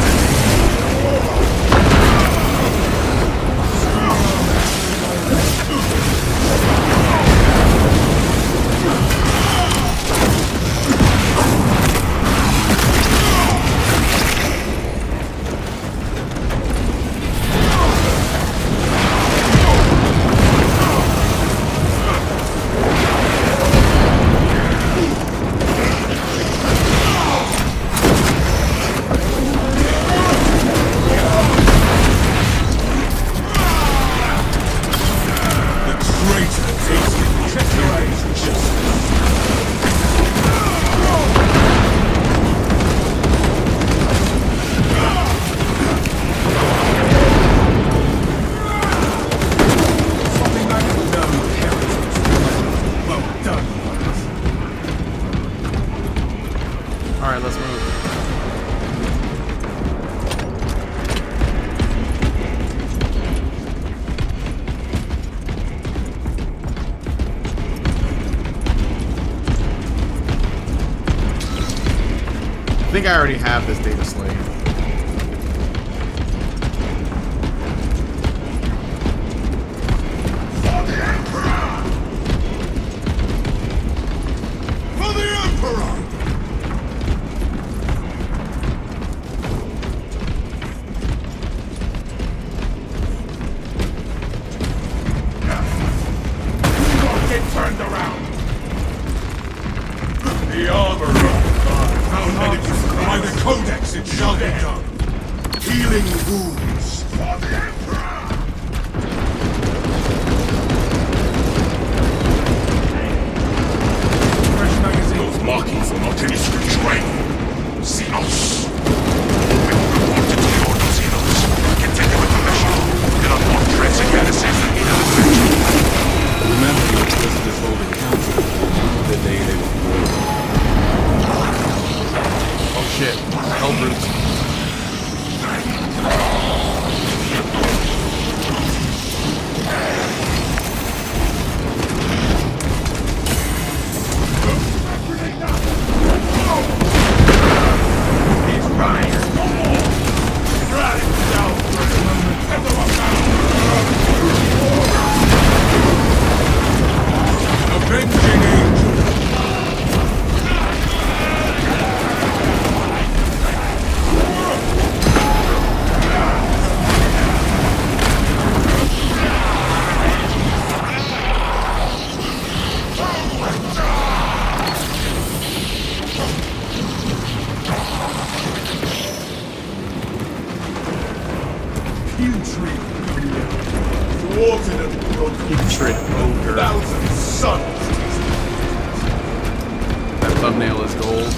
I think I already have this data slave. For the Emperor! For the Emperor! Do not get turned around. The armor. By the Codex it shall be done. Healing wounds. For the Emperor! Fresh magazine. Those markings are not any script terrain. XENOS. We will report it to the Order of XENOS. Continue with the mission. Get on more threats and garrisons that need an attention. Remember your visitors holding council the day they were born. Oh shit. Hell roots. Avenging Angel! Putrid thwarted and Putrid ogre. thousand suns. That thumbnail is gold.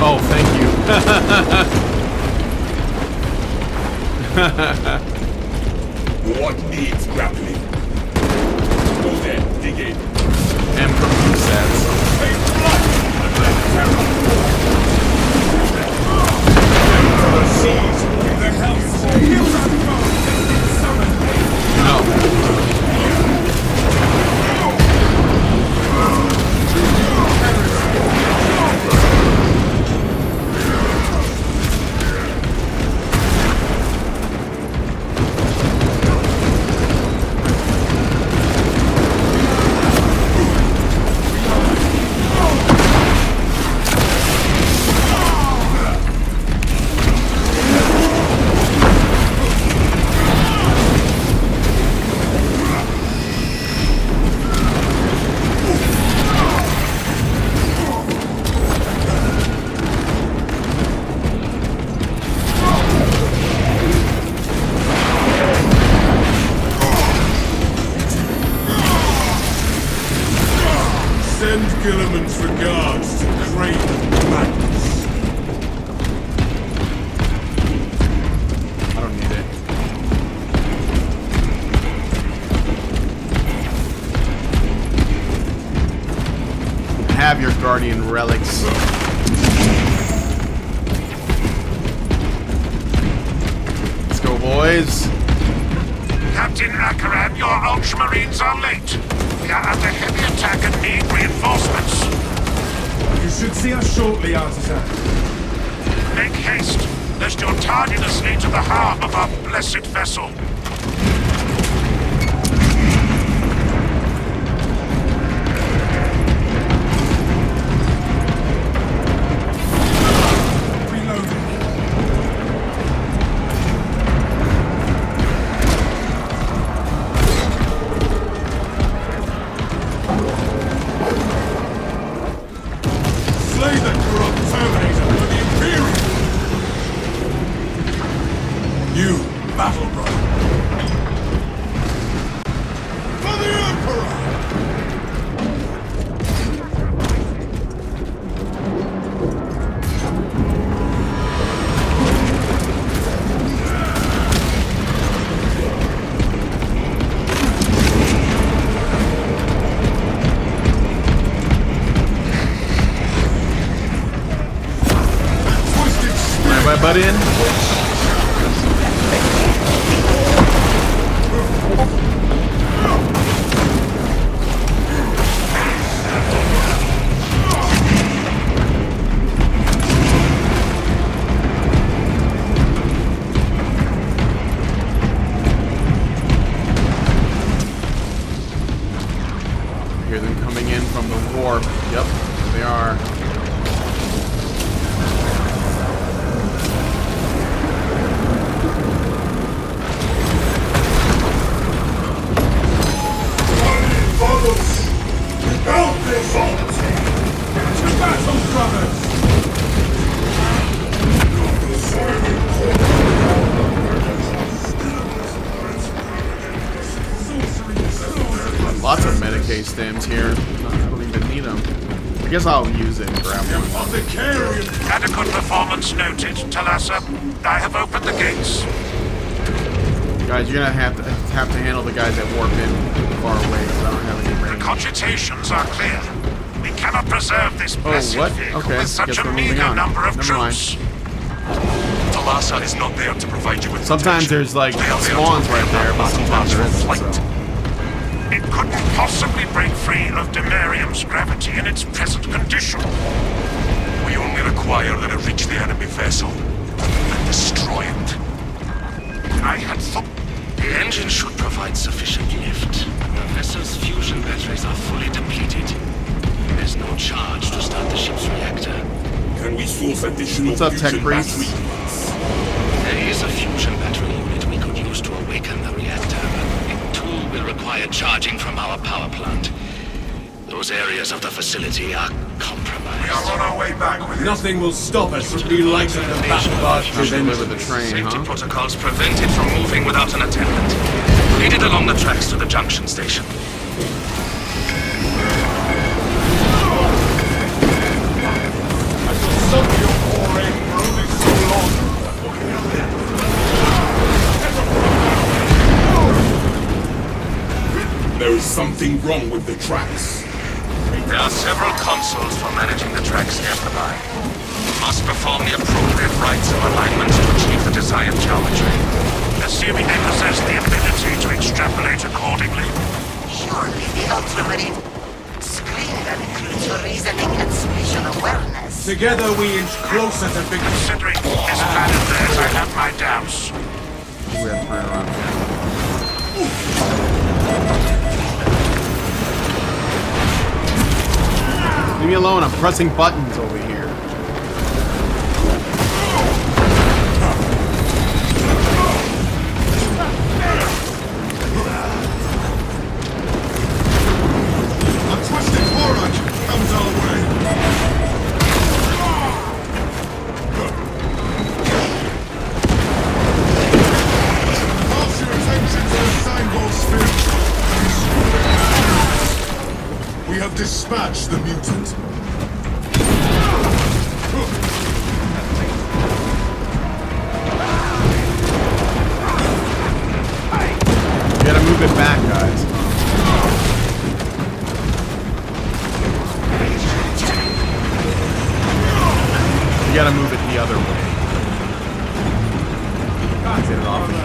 Oh, thank you. What needs grappling? Go there, dig in. Gilliman's regards to Craven Magnus. I don't need it. Have your guardian relics. Let's go, boys. Captain Akaran, your Ultramarines are late. We are under heavy attack and need reinforcements. You should see us shortly, Artisan. Make haste, lest your tardiness lead to the harm of our blessed vessel. Slay the corrupt Terminator for the Imperium! You, battle brother! For the Emperor! My butt in. I hear them coming in from the warp. Yep, they are. Out this vault! To battle, brothers! Lots of Medicaid stems here. I don't even need them. I guess I'll use it and grab one. Adequate performance noted, Talassa. I have opened the gates. Guys, you're gonna have to handle the guys that warp in far away because I don't have any range. Cogitations are clear. We cannot preserve this blessed what? vehicle Okay, with such guess a we're moving meager on. number of Never mind. troops. Talassa is not there to provide you with Sometimes protection. there's like They are there spawns to right there, but sometimes there isn't. flight. So. It couldn't possibly break free of Demarium's gravity in its present condition. We only require that it reach the enemy vessel and destroy it. I had thought The engine should provide sufficient lift. The vessel's fusion batteries are fully depleted. There's no charge to start the ship's reactor. Can we source additional What's up, Tech fusion Priest? batteries? There is a fusion battery unit we could use to awaken the reactor, but it too will require charging from our power plant. Those areas of the facility are compromised. we are on our way back with it. Nothing will stop us from relighting the battle barge to Deliver the train, Safety huh? protocols prevent it from moving without an attendant. Lead it along the tracks to the junction station. Some of your foray for only so long. There is something wrong with the tracks. There are several consoles for managing the tracks nearby. Must perform the appropriate rites of alignment to achieve the desired geometry. Assuming they possess the ability to extrapolate accordingly. Surely the Ultramarine screen that includes reasoning and spatial awareness. Together we inch closer to victory. Considering this plan of theirs, I have my doubts. We have to turn around. Leave me alone, I'm pressing buttons over here. A twisted horror comes our way. Pass your attention to the signboard sphere. We have have dispatched the mutant. You gotta move it back, guys. You gotta move it the other way. Get it off of here.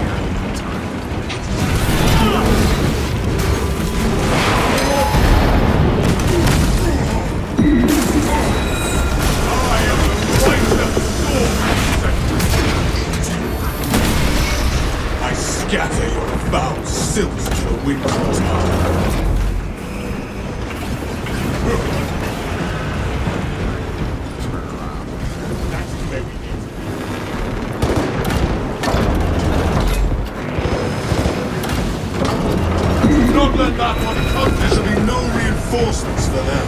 I scatter your foul silt to the winds of time. Not let that one come. There shall be no reinforcements for them.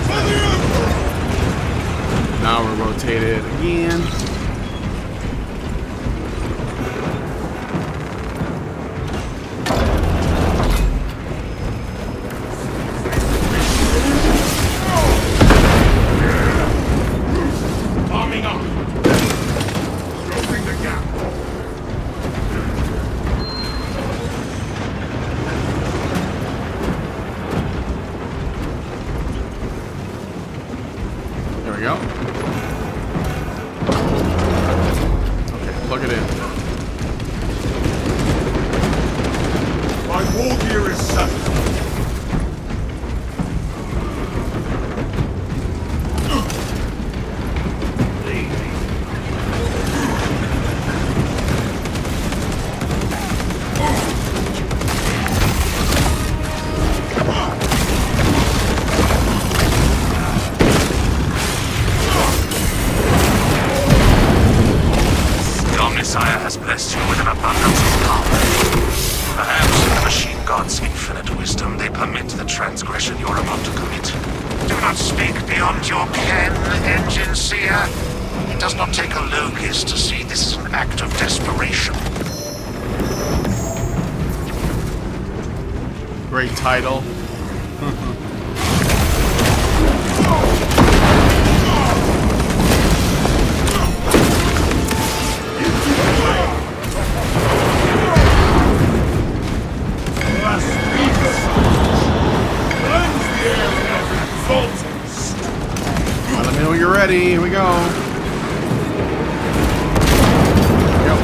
For the Emperor! Now we're rotated again. Arming up! Closing the gap! There we go. Okay, plug it in. My war gear is set. Your Messiah has blessed you with an abundance of power. Perhaps in the machine god's infinite wisdom, they permit the transgression you're about to commit. Do not speak beyond your ken, Engine Seer. It does not take a logist to see this is an act of desperation. Great title. Well, let me know when you're ready. Here we go. Go.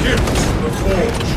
Gift the forge.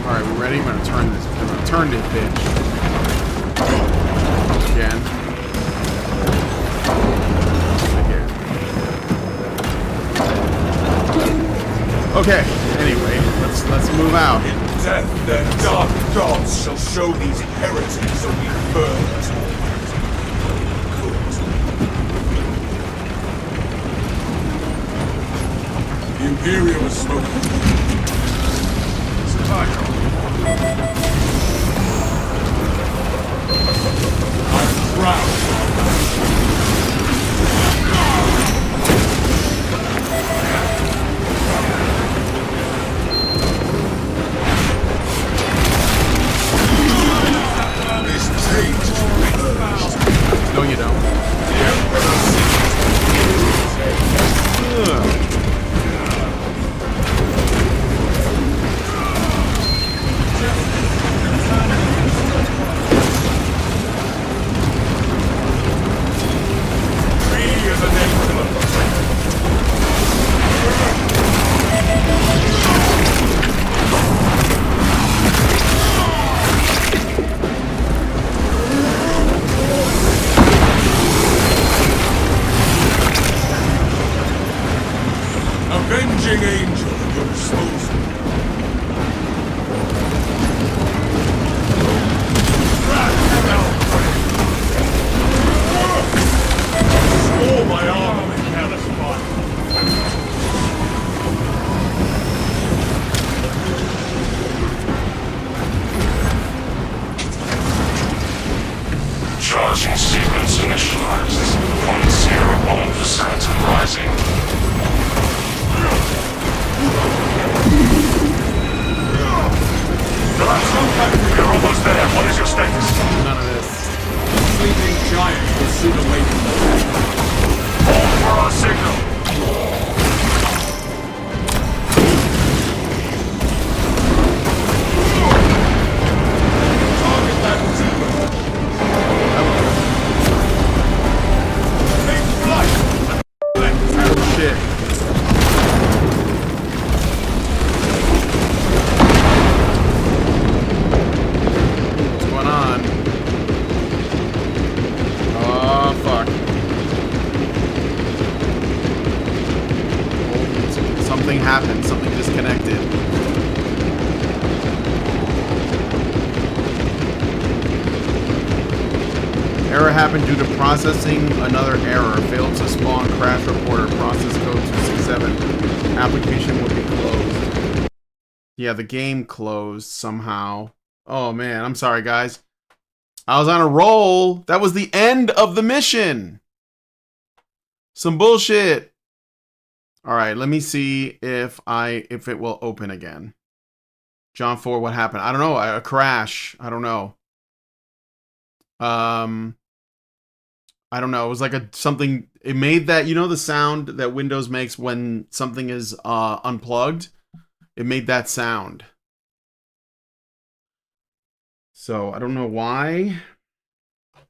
Alright, we ready? I'm gonna turn this. I'm gonna turn this bitch. Again. Again. Okay, anyway, let's move out. In death, their dark gods shall show these heretics only further towards good. Imperium has spoken. Survival. I'm proud. This taint is purged. No, you don't. Ugh. Avenging angel at your disposal. Restore my armor, careless body. Charging sequence initialized. 0.01% and rising. You're almost there. What is your status? None of this. Sleeping giant will soon awaken. Hold for our signal. Target that zero. Take flight. Oh shit. Happened. Something disconnected. Error happened due to processing another error. Failed to spawn crash reporter. Process code 267. Application will be closed. Yeah, the game closed somehow. Oh man, I'm sorry guys. I was on a roll. That was the end of the mission. Some bullshit. All right, let me see if it will open again. John 4, what happened? I don't know. A crash. I don't know. I don't know. It was like something. It made that, you know, the sound that Windows makes when something is unplugged. It made that sound. So I don't know why. I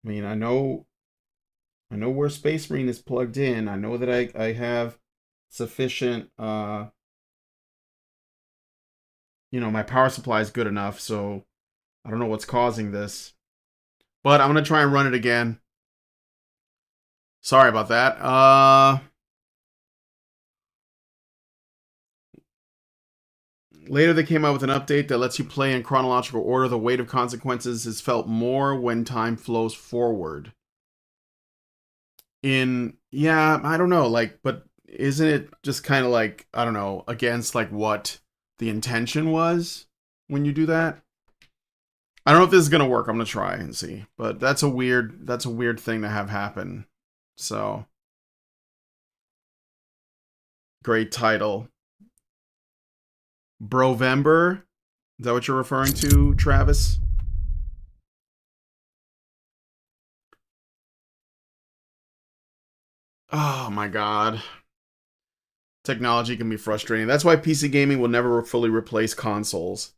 mean, I know where Space Marine is plugged in. I know that I have sufficient, you know, my power supply is good enough, so I don't know what's causing this. But I'm going to try and run it again. Sorry about that. Later they came out with an update that lets you play in chronological order. The weight of consequences is felt more when time flows forward. Yeah, I don't know, like, but isn't it just kind of like, I don't know, against like what the intention was when you do that? I don't know if this is gonna work. I'm gonna try and see, but that's a weird thing to have happen. So great title, BRO-vember. Is that what you're referring to, Travis? Oh my god. Technology can be frustrating. That's why PC gaming will never fully replace consoles.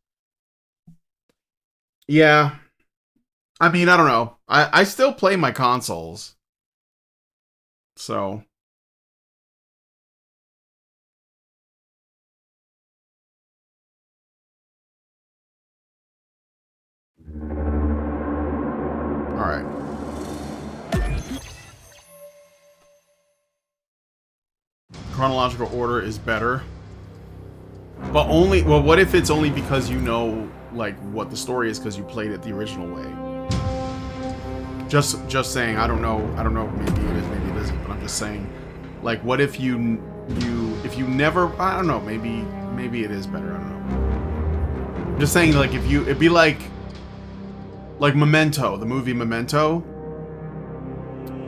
Yeah. I mean, I don't know. I still play my consoles. So. Alright. Chronological order is better. But only, well, what if it's only because you know, like, what the story is because you played it the original way? Just saying, I don't know, maybe it is, maybe it isn't, but I'm just saying, like, what if you if you never, I don't know, maybe it is better. I don't know. I'm just saying, like, it'd be like Memento, the movie Memento.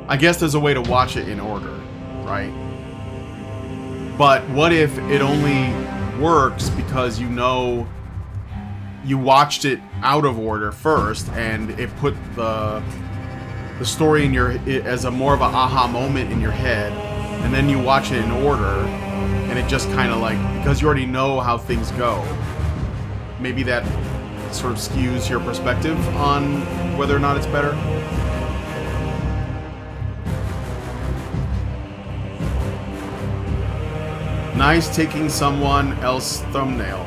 I guess there's a way to watch it in order, right? But what if it only works because you know you watched it out of order first, and it put the story in your as a more of an aha moment in your head, and then you watch it in order, and it just kind of like, because you already know how things go, maybe that sort of skews your perspective on whether or not it's better. Nice taking someone else's thumbnail.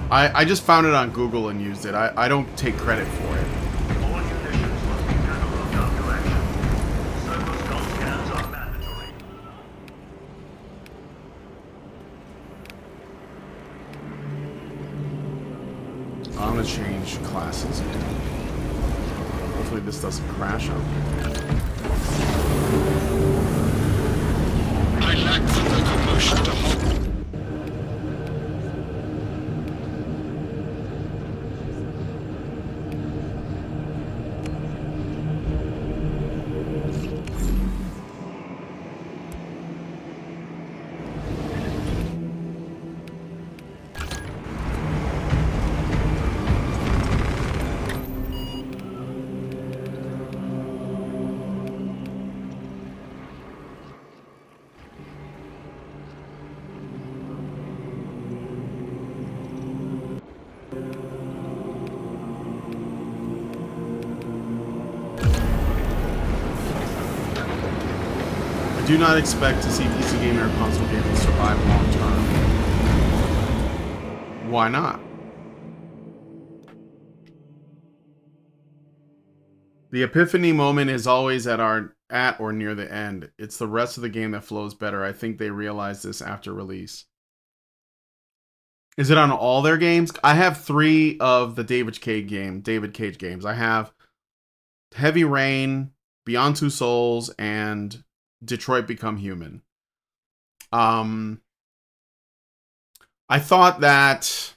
I just found it on Google and used it. I don't take credit for it. I'm gonna change classes again. Hopefully this doesn't crash on me. I lack the locomotion to hold. I do not expect to see PC gaming or console gaming survive long term. Why not? The epiphany moment is always at or near the end. It's the rest of the game that flows better. I think they realized this after release. Is it on all their games? I have 3 of the David Cage games. I have Heavy Rain, Beyond Two Souls, and Detroit Become Human. I thought that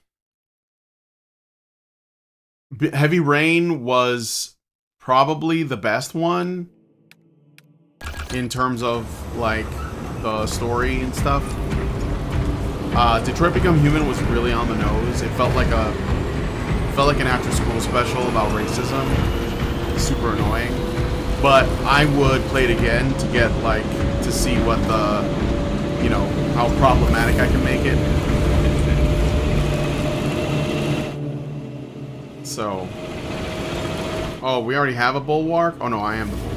Heavy Rain was probably the best one in terms of like the story and stuff. Detroit Become Human was really on the nose. It felt like an after-school special about racism. Super annoying. But I would play it again to get like to see what how problematic I can make it. So, oh, we already have a bulwark? Oh no, I am the bulwark.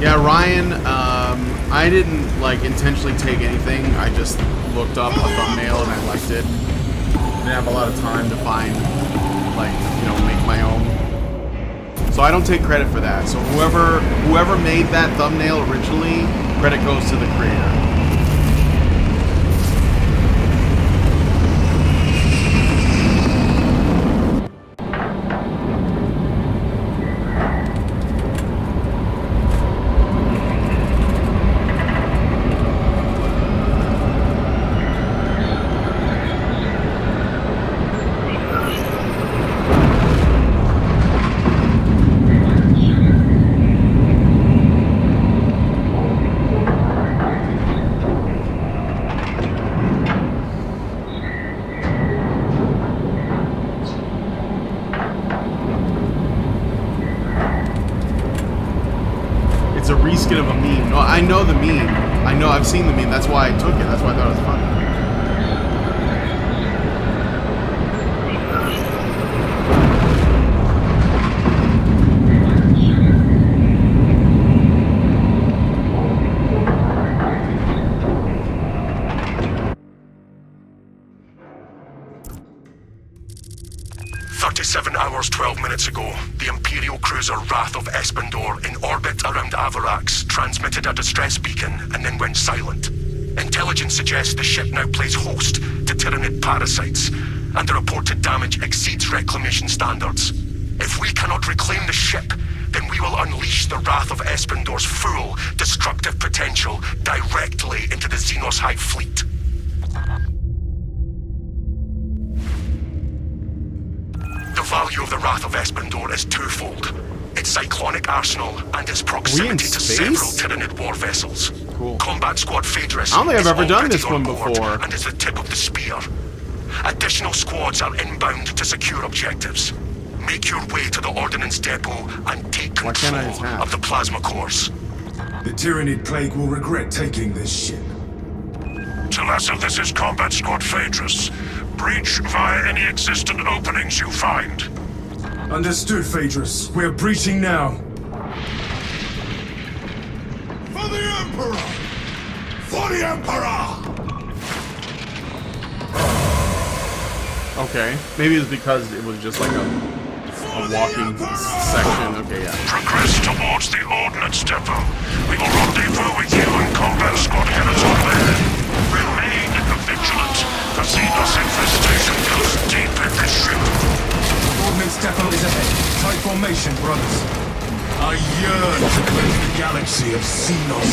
Yeah, Ryan, I didn't like intentionally take anything. I just looked up a thumbnail and I liked it. Didn't have a lot of time to find, make my own. So I don't take credit for that. So whoever made that thumbnail originally, credit goes to the creator. I know the meme. I know, I've seen the meme. That's why I took it. That's why I thought it was funny. Hours, 12 minutes ago, the Imperial cruiser Wrath of Espandor, in orbit around Avarax, transmitted a distress beacon and then went silent. Intelligence suggests the ship now plays host to Tyranid parasites, and the reported damage exceeds reclamation standards. If we cannot reclaim the ship, then we will unleash the wrath of Espandor's full destructive potential directly into the XENOS Hive fleet. The value of the wrath of Espandor is twofold. Its cyclonic arsenal and its proximity to several Tyranid war vessels. Cool. Combat Squad Phaedrus I don't think I've is ever done already this one on board before. and is the tip of the spear. Additional squads are inbound to secure objectives. Make your way to the Ordnance Depot and take control of the plasma cores. The Tyranid plague will regret taking this ship. Talassa, this is Combat Squad Phaedrus. Breach via any existent openings you find. Understood, Phaedrus. We're breaching now. For the Emperor! For the Emperor! Okay, maybe it's because it was just like a walking section. Okay, yeah. Progress towards the Ordnance Depot. We will rendezvous with you and Combat Squad headers on there. Remain vigilant. The XENOS infestation goes deep in this ship. Ordnance Depot is ahead. Tight formation, brothers. I yearn to cleanse the galaxy of XENOS.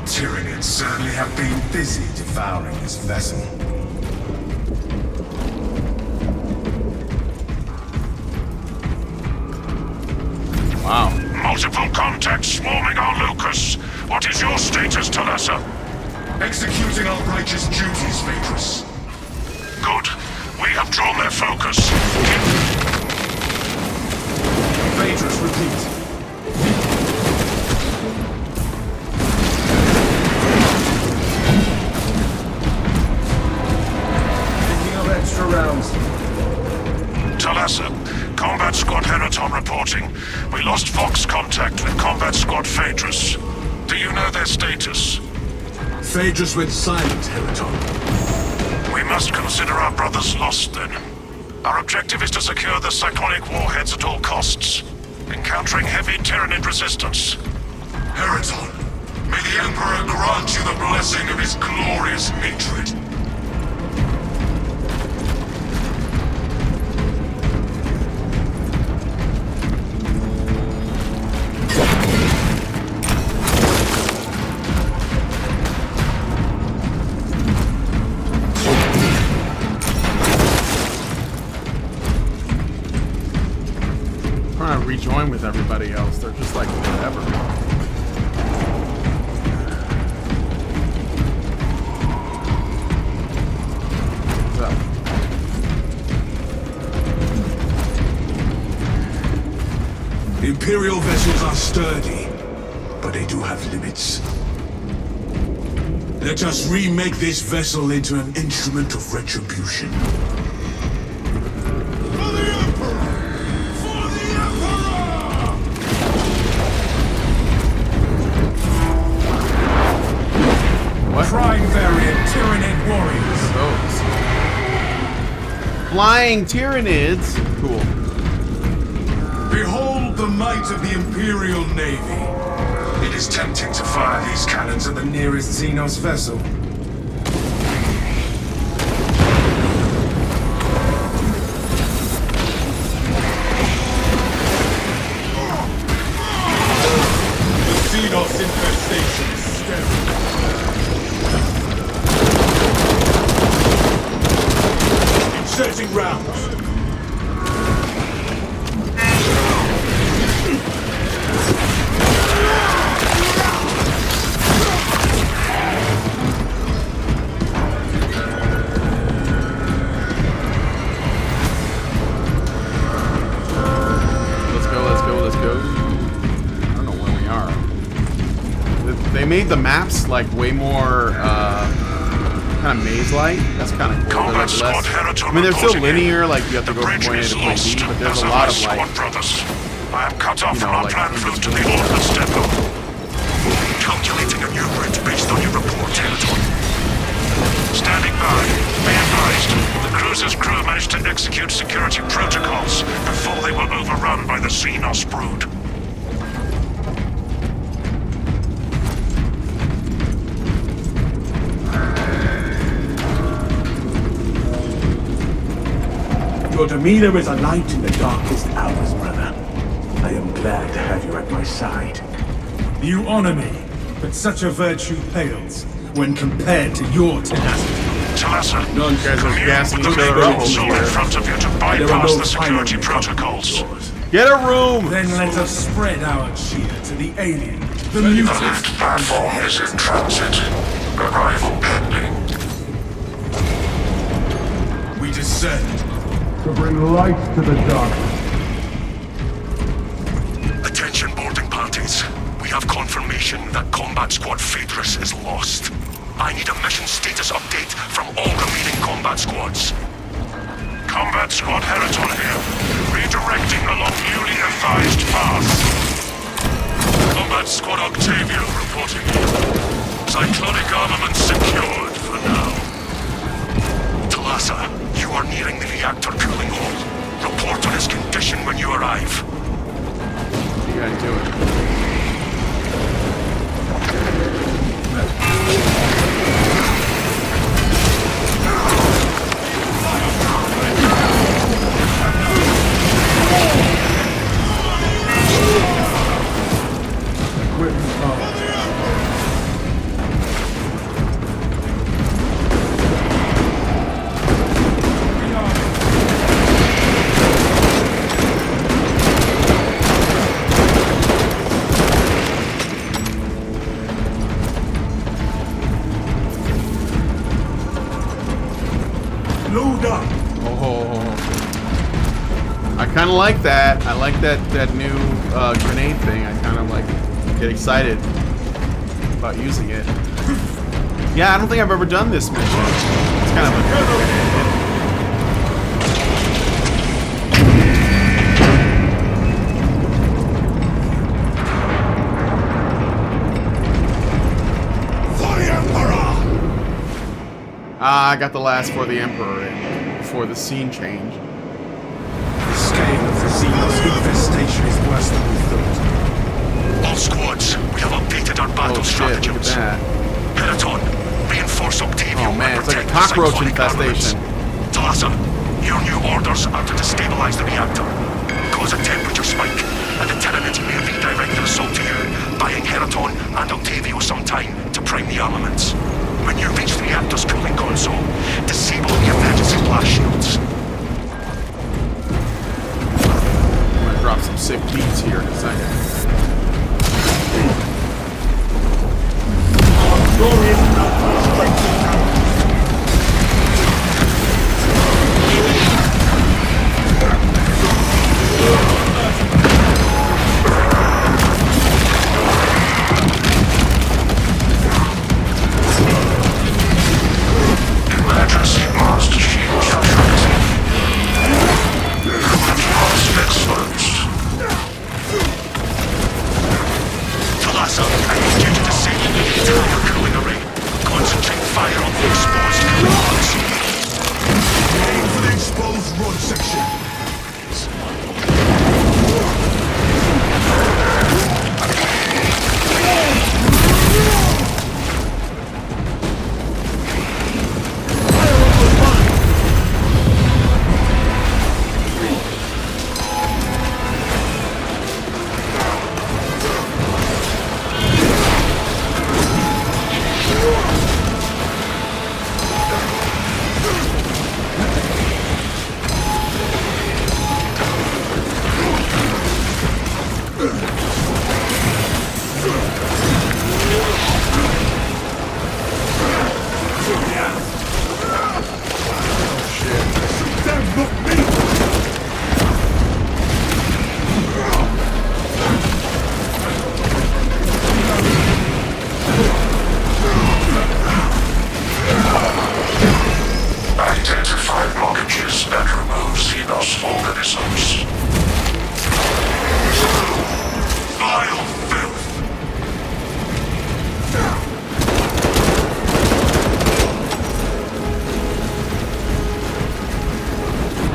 Tyranids certainly have been busy devouring this vessel. Wow. Multiple contacts swarming our locus. What is your status, Talassa? Executing our righteous duties, Phaedrus. Good. We have drawn their focus. Phaedrus, repeat. Extra rounds. Talassa, Combat Squad Heraton reporting. We lost Vox contact with Combat Squad Phaedrus. Do you know their status? Phaedrus went silent, Heraton. We must consider our brothers lost then. Our objective is to secure the cyclonic warheads at all costs, encountering heavy Tyranid resistance. Heraton, may the Emperor grant you the blessing of his glorious hatred. Rejoin with everybody else. They're just like whatever. The Imperial vessels are sturdy, but they do have limits. Let us remake this vessel into an instrument of retribution. Prime variant Tyranid warriors. Those. Flying Tyranids. Cool. Behold the might of the Imperial Navy. It is tempting to fire these cannons at the nearest XENOS vessel. The XENOS infestation is scary. Inserting rounds. Let's go. I don't know where we are. They made the maps like way more kind of maze-like. That's kind of cool. Like less, I mean, they're still linear, like you have to go from point A to point B, but there's a lot of like, I am cut off from our planned route to the Ordnance Depot. Calculating a new route based on your report, Heraton. Standing by. Be advised, the cruiser's crew managed to execute security protocols before they were overrun by the XENOS brood. Your demeanor is a light in the darkest hours, brother. I am glad to have you at my side. You honor me, but such a virtue pales when compared to your tenacity. Talassa, You guys are gassing each other up also over in here. front of you to There are bypass no the security final protocols. Get a room! Then let us spread our cheer to the alien, the The mutant. lift platform is in transit. Arrival pending. We descend to bring light to the dark. Attention boarding parties. We have confirmation that Combat Squad Phaedrus is lost. I need a mission status update from all remaining combat squads. Combat Squad Heraton here. Redirecting along newly advised path. Combat Squad Octavio reporting in. Cyclonic armament secured for now. Talassa, you are nearing the reactor cooling hole. Report on its condition when you arrive. You guys do it. Load up. Oh, I kind of like that. I like that new grenade thing. I kind of like get excited about using it. Yeah, I don't think I've ever done this mission. It's kind of a I got the last for the Emperor in before the scene change. The scale of the XENOS infestation is worse than we thought. All squads, we have updated our battle Oh shit, look at stratagems. that. Heraton, reinforce Octavio Oh man, and it's like a protect the cockroach cyclonic infestation. armaments. Talassa, your new orders are to destabilize the reactor, cause a temperature spike, and the Tyranids may redirect the assault to you, buying Heraton and Octavio some time to prime the armaments. When you reach the reactor's cooling console, disable the emergency blast shields. I'm gonna drop some sick beats here in a second. Emergency blast shield calculated. Blast exposed. Talassa, I need you to disable the entire cooling array. Concentrate fire on the exposed cooling rods. Aim for the exposed rod section. Identify blockages and remove XENOS organisms. Vile filth.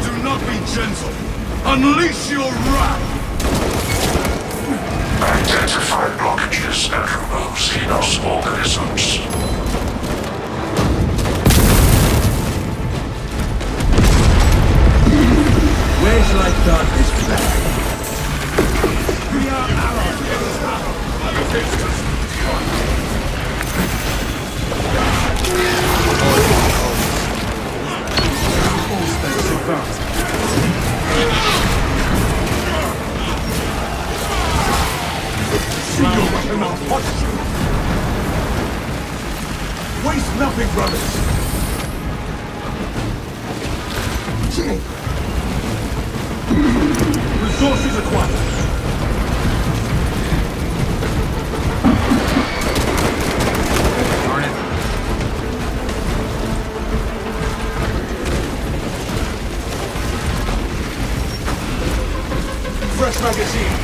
Do not be gentle. Unleash your wrath. Identify blockages and remove XENOS organisms. others. Resources acquired. Darn it. Fresh magazine.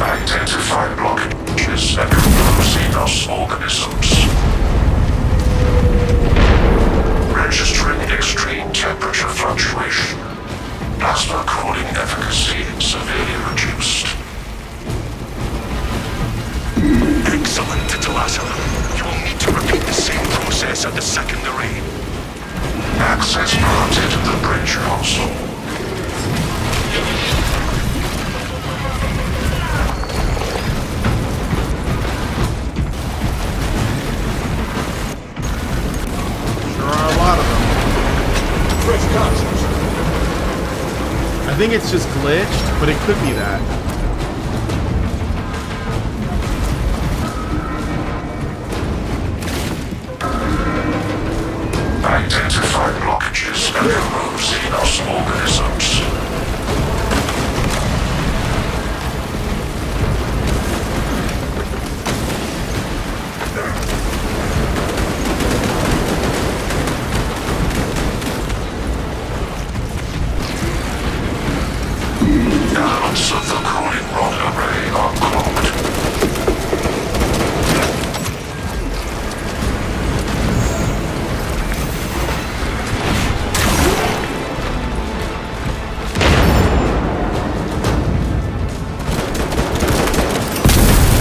Identify blockages and remove XENOS organisms. Registering extreme temperature fluctuation. Plasma cooling efficacy severely reduced. Excellent, Titulasa. You will need to repeat the same process at the second array. Access granted to the bridge console. There are a lot of them. Fresh concepts. I think it's just glitched, but it could be that. Identify blockages and remove XENOS organisms. Elements of the cooling rod array are clogged.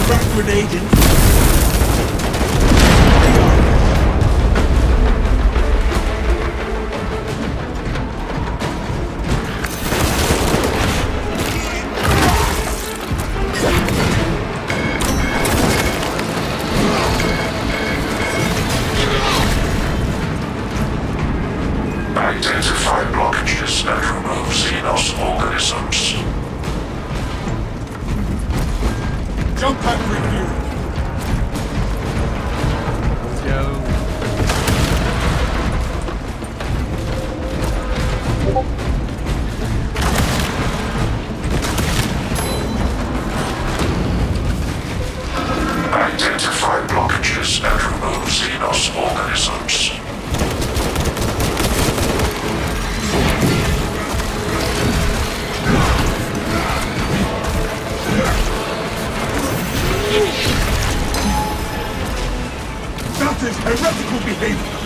Frag grenade in. Identify blockages and remove XENOS organisms. Jump pack review. Let's go. Identify blockages and remove XENOS organisms. That is heretical behavior.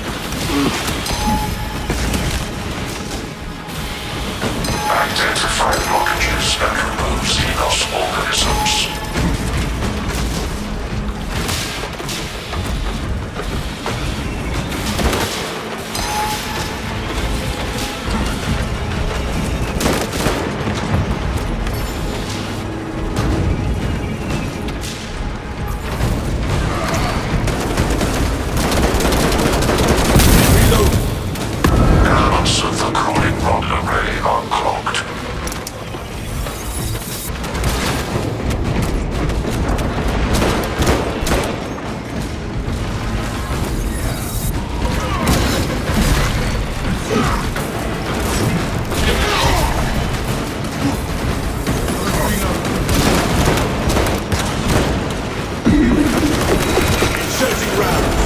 Identify blockages and remove XENOS organisms. Elements of the cooling rod array are clogged. Inserting rounds.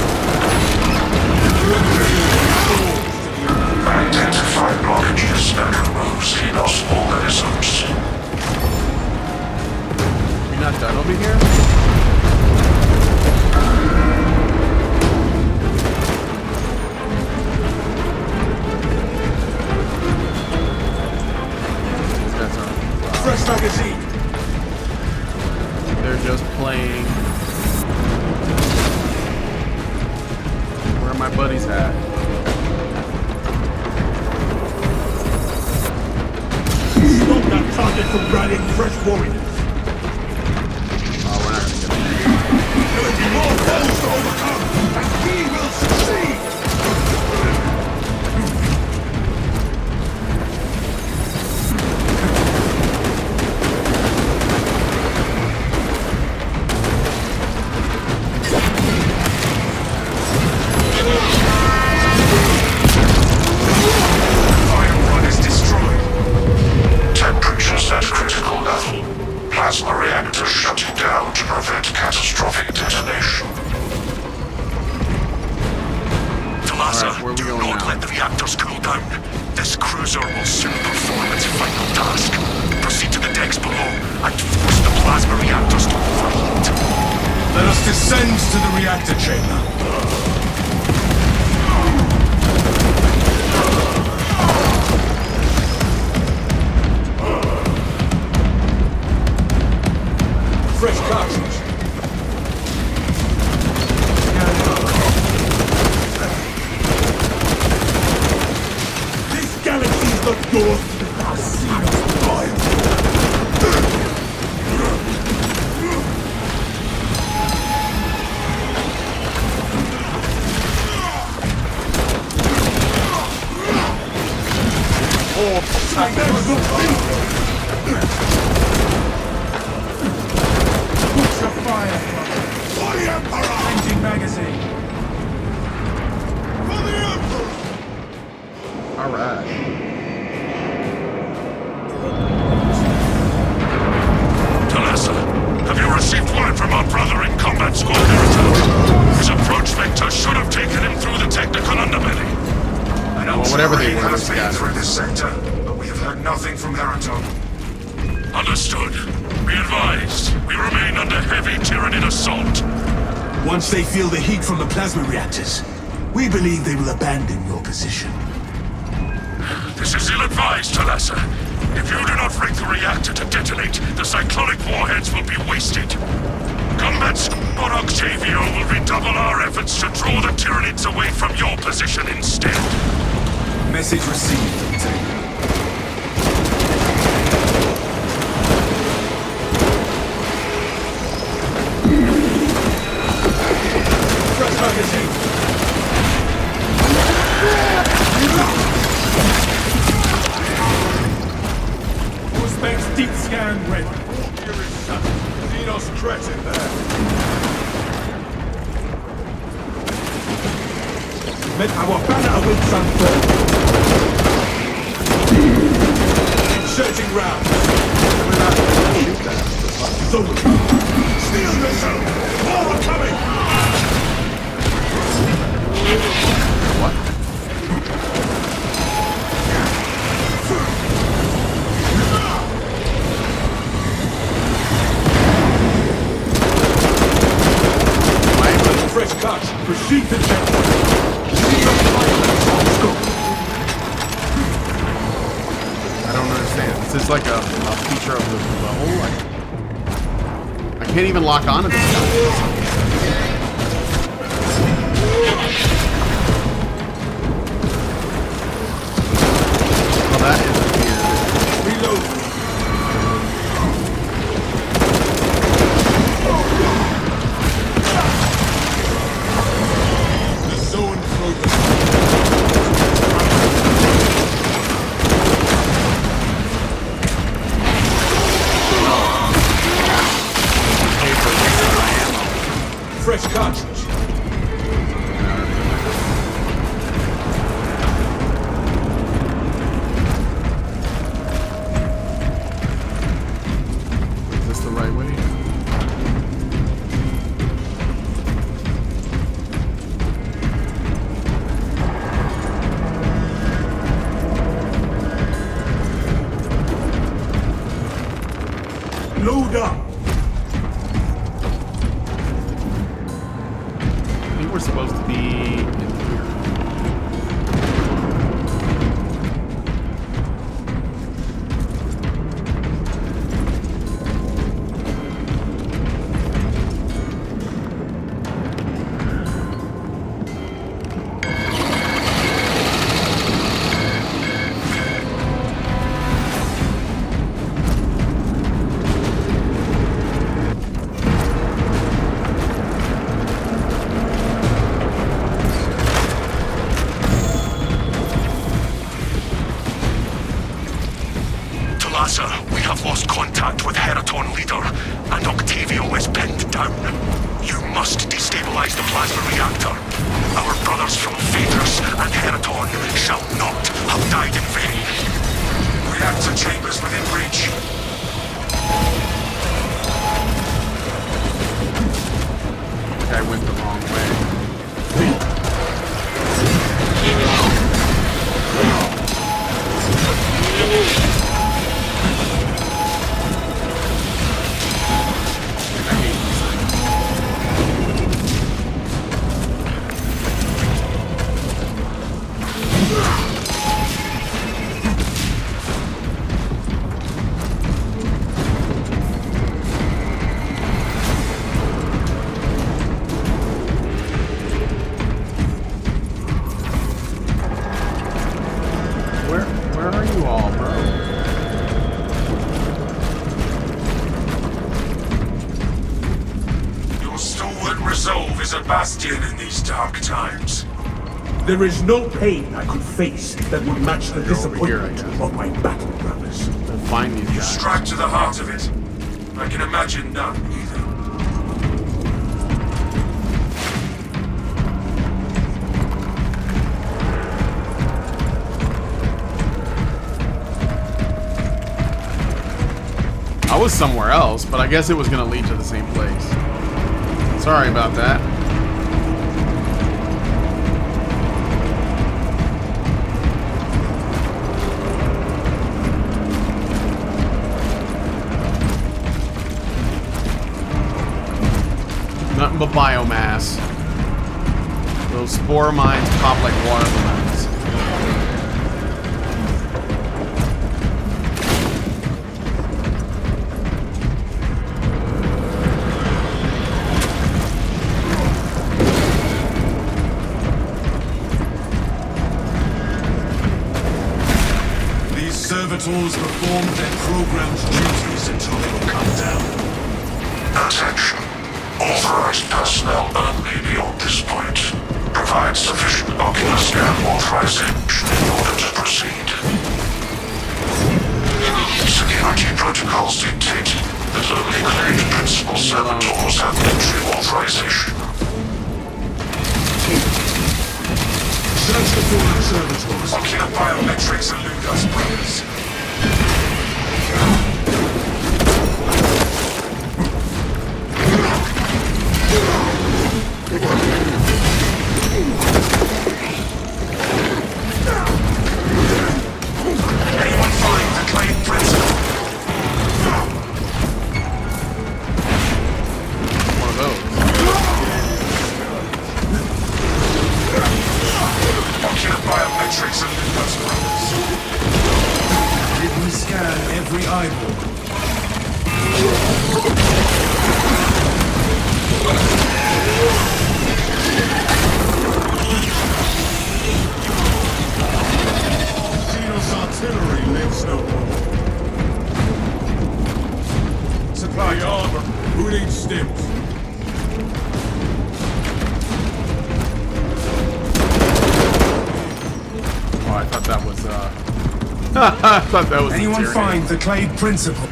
Identify blockages and remove XENOS organisms. You're not done over here? That's all. Fresh magazine. They're just playing. Where are my buddies at? Stop that target from rallying fresh warriors. Oh, we're not gonna get there. There will be more foes to overcome, and we will succeed. descends to the reactor chamber. Fresh cartridge. This galaxy is not yours to the XENOS wild. Push your fire! For the Emperor! Changing magazine. For the Emperor! Alright. Talassa, have you received word from our brother in combat squad Naruto? His approach vector should have taken him through the technical underbelly. Well, whatever they were, has they been got through it. this sector, but we have heard nothing from Naruto. Understood. Be advised, we remain under heavy Tyranid assault. Once they feel the heat from the plasma reactors, we believe they will abandon your position. This is ill-advised, Talassa. If you do not rig the reactor to detonate, the cyclonic warheads will be wasted. Combat Squad Octavio will redouble our efforts to draw the Tyranids away from your position instead. Message received, Octavio. Fresh magazine. Suspects deep scan ready. Here is shut. XENOS threat in there. Our banner awaits unfurled. Inserting rounds. So, steal missile! More coming! Fresh cut. Proceed to checkpoint. I don't understand. Is this like a feature of the level? I can't even lock onto this guy. Well, that is weird. Reload. The zone fresh cartridge. Is this the right way? Load up. I think we're supposed to be in here. We have lost contact with Heraton leader, and Octavio is pinned down. You must destabilize the plasma reactor. Our brothers from Phaedrus and Heraton shall not have died in vain. Reactor chambers within reach. I went the wrong way. are you all, bro? Your stalwart resolve is a bastion in these dark times. There is no pain I could face that would match the here, I disappointment guess. of my battle brothers. Find these You guys. strike to the heart of it. I can imagine none either. I was somewhere else, but I guess it was gonna lead to the same place. Sorry about that. Nothing but biomass. Those spore mines pop like water balloons. These servitors performed their programmed duties until they were cut down. Attention. Authorized personnel only beyond this point. Provide sufficient ocular scan authorization in order to proceed. Security protocols dictate that only claimed principal servitors have entry authorization. Search the fallen servitors. Ocular biometrics elude us, brothers. Anyone find the claimed principal? One of those. Ocular biometrics elude us, brothers. Did we scan every eyeball? XENOS artillery lives no more. Supply armor. Who needs stims? Oh, I thought that was I thought that was Anyone the find the clade principal?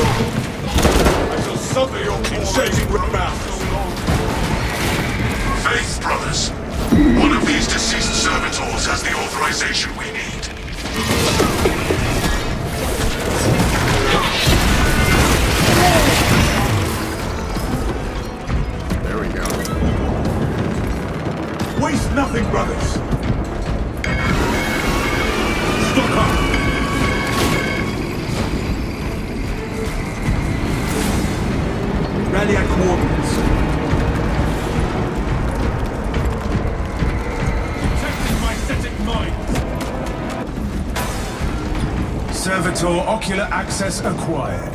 I shall suffer your insulting mouth. Faith, brothers. One of these deceased servitors has the authorization we need. There we go. Waste nothing, brothers. Stock up. Rally our coordinates. Detected by static mines. Servitor ocular access acquired.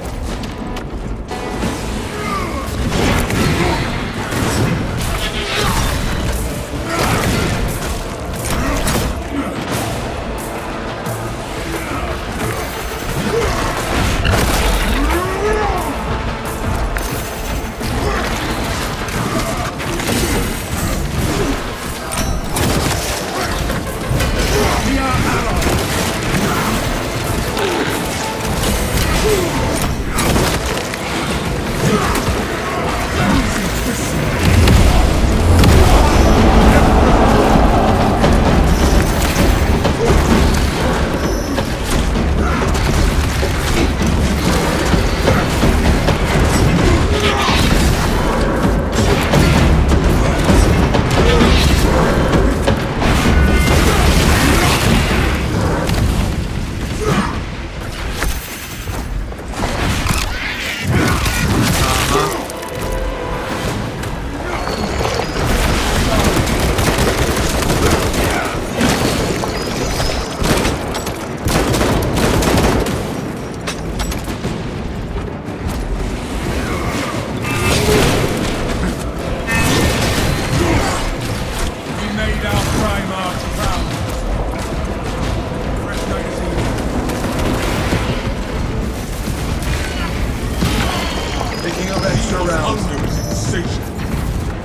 hunger is insatiable,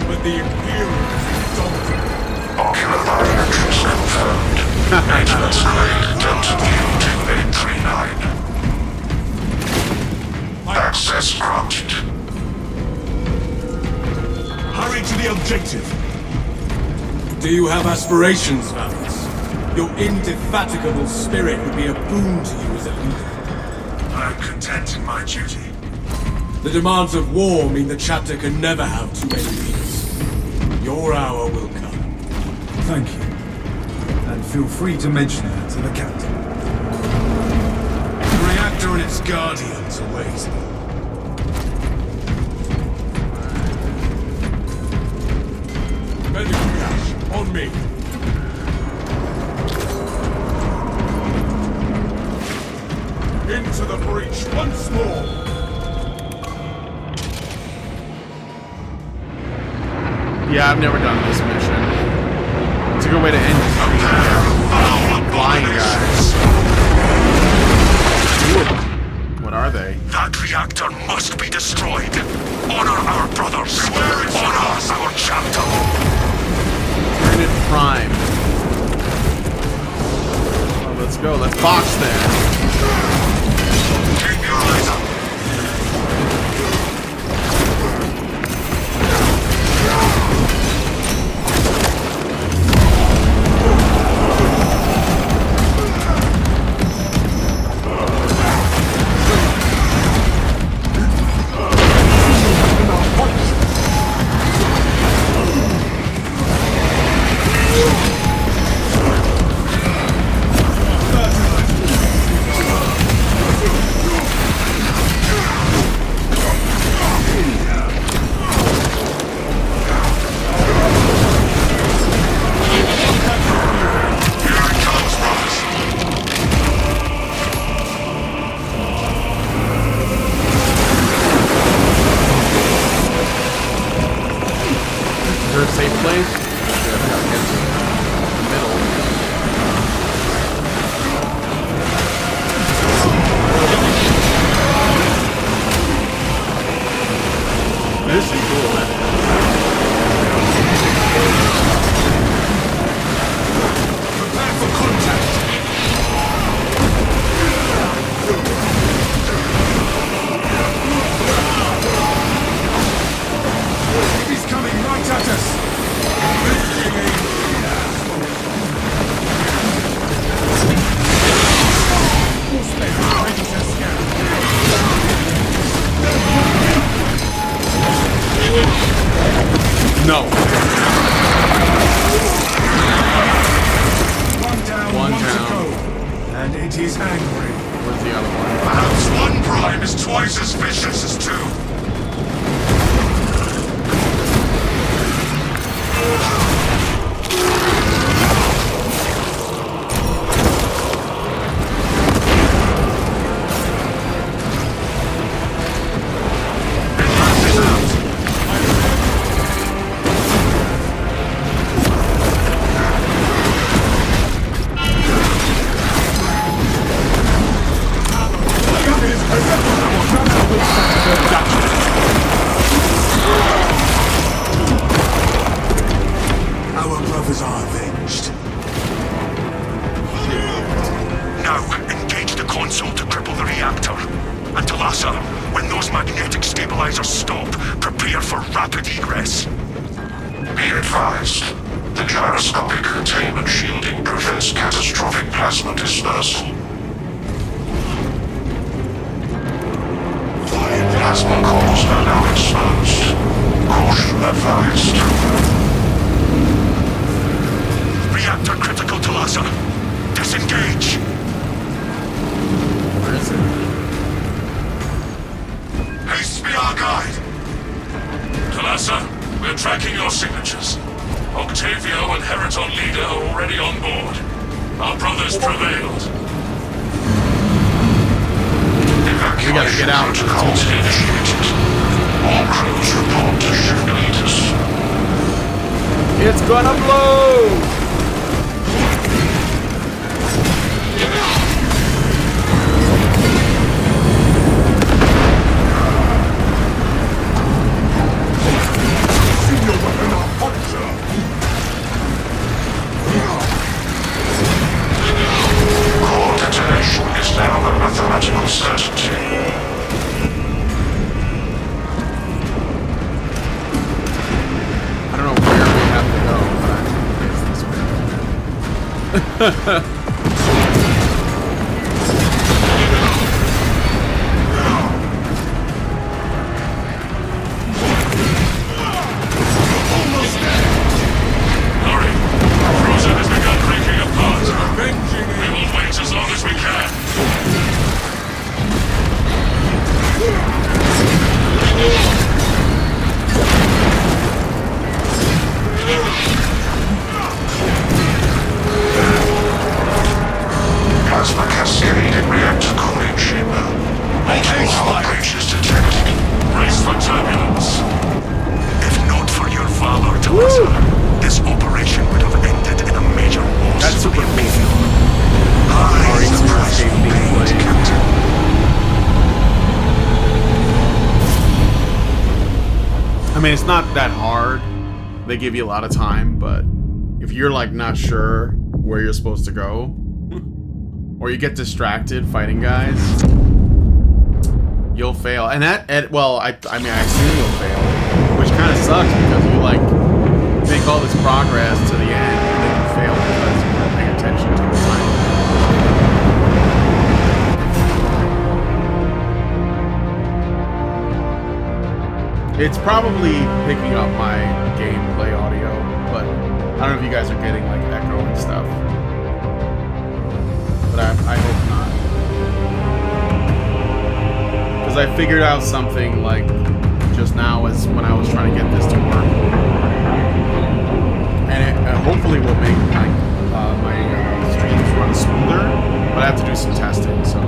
but the Imperium is indomitable. Occupy entrance confirmed. Maintenance grade Delta Q-2839. Access granted. Hurry to the objective. Do you have aspirations, Valens? Your indefatigable spirit would be a boon to you as a leader. I'm content in my duty. The demands of war mean the chapter can never have too many leaders. Your hour will come. Thank you. And feel free to mention that to the captain. The reactor and its guardians await. Medical dash, on me. Into the breach once more. Yeah, I've never done this mission. It's a good way to end the stream. Flying guys. Ooh. What are they? That reactor must be destroyed. Honor our brothers. Honor our chapter. Tyranid Prime. Oh, let's go. Let's box there. Keep your eyes up. No. One down. And it is angry. Where's the other one? Perhaps one prime is twice as vicious as two. Our brothers are avenged. Now, engage the console to cripple the reactor. And Talassa, when those magnetic stabilizers stop, prepare for rapid egress. Be advised, the gyroscopic containment shielding prevents catastrophic plasma dispersal. Plasma cores are now exposed. Caution advised. Reactor critical, Talassa. Disengage. Where is it? Haste be our guide. Talassa, we're tracking your signatures. Octavio and Heraton Leader are already on board. Our brothers prevailed. We gotta get out. Protocols initiated. All crews report to ship leaders. It's gonna blow! Plasma cascade in reactor cooling chamber. Multiple power breaches detected. Brace for turbulence. If not for your valor, Talasa, this operation would have ended in a major loss. That's super cool. High is the price we paid, Captain. I mean, it's not that hard. They give you a lot of time, but if you're like not sure where you're supposed to go, or you get distracted fighting guys, you'll fail. And well, I mean, I assume you'll fail, which kind of sucks because you like make all this progress to the end and then you fail because you weren't paying attention to the time. It's probably picking up my gameplay audio, but I don't know if you guys are getting like echo and stuff. But I hope not. Because I figured out something like just now as when I was trying to get this to work. And it hopefully will make my streams run smoother, but I have to do some testing, so.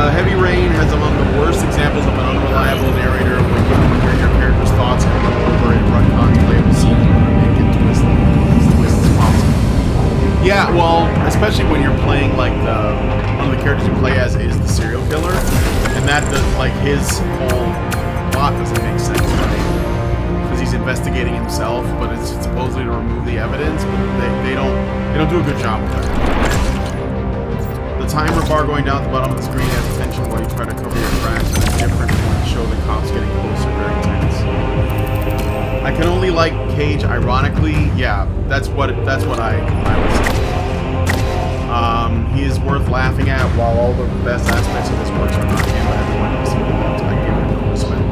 Heavy Rain has among the worst examples of an unreliable narrator when you hear your character's thoughts and go over a run-on playable scene and make it twist as possible. Yeah, well, especially when you're playing like one of the characters you play as is the serial killer, and that does like his whole plot doesn't make sense, right? Because he's investigating himself, but it's supposedly to remove the evidence, but they don't do a good job with that. The timer bar going down at the bottom of the screen has attention while you try to cover your tracks, and it's different when you show the cops getting closer, very tense. I can only like Cage ironically. Yeah, that's what I was saying. He is worth laughing at while all the best aspects of his works are not in by everyone else. I give him no respect.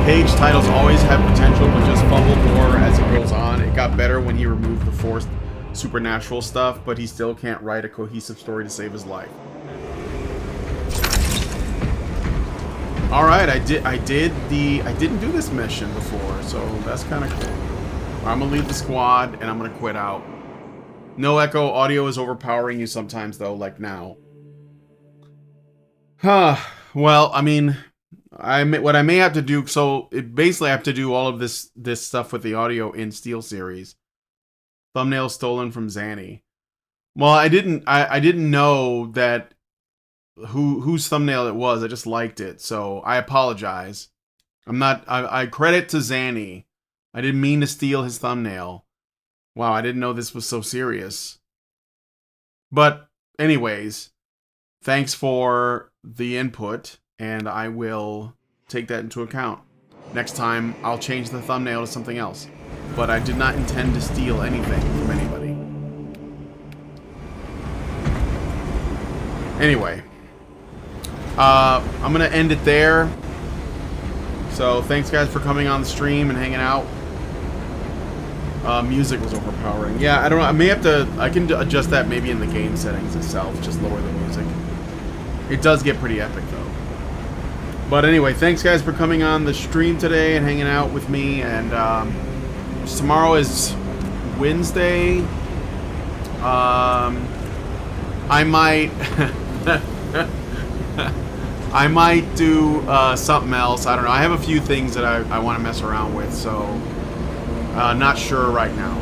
Cage titles always have potential, but just fumble more as it goes on. It got better when he removed the forced supernatural stuff, but he still can't write a cohesive story to save his life. All right, I didn't do this mission before, so that's kind of cool. I'm gonna leave the squad and I'm gonna quit out. No echo. Audio is overpowering you sometimes, though, like now. Well, I mean, what I may have to do. So basically I have to do all of this stuff with the audio in Steel Series. Thumbnail stolen from Zanny. Well, I didn't know that whose thumbnail it was. I just liked it, so I apologize. I credit to Zanny. I didn't mean to steal his thumbnail. Wow, I didn't know this was so serious. But anyways, thanks for the input, and I will take that into account. Next time, I'll change the thumbnail to something else. But I did not intend to steal anything from anybody. Anyway. I'm going to end it there. So, thanks guys for coming on the stream and hanging out. Music was overpowering. Yeah, I don't know. I can adjust that maybe in the game settings itself. Just lower the music. It does get pretty epic, though. But anyway, thanks guys for coming on the stream today and hanging out with me. And tomorrow is Wednesday. I might I might do something else. I don't know. I have a few things that I want to mess around with, so not sure right now.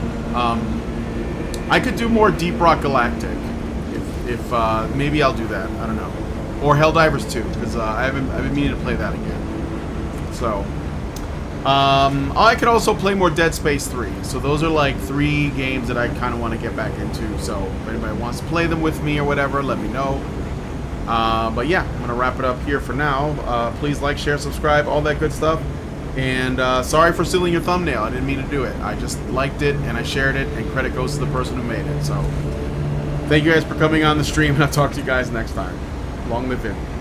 I could do more Deep Rock Galactic if maybe I'll do that. I don't know. Or Helldivers 2, because I've been meaning to play that again. So, I could also play more Dead Space 3. So those are like 3 games that I kind of want to get back into. So if anybody wants to play them with me or whatever, let me know. But yeah, I'm going to wrap it up here for now. Please like, share, subscribe, all that good stuff. And sorry for stealing your thumbnail. I didn't mean to do it. I just liked it and I shared it, and credit goes to the person who made it. So thank you guys for coming on the stream, and I'll talk to you guys next time. Long live it.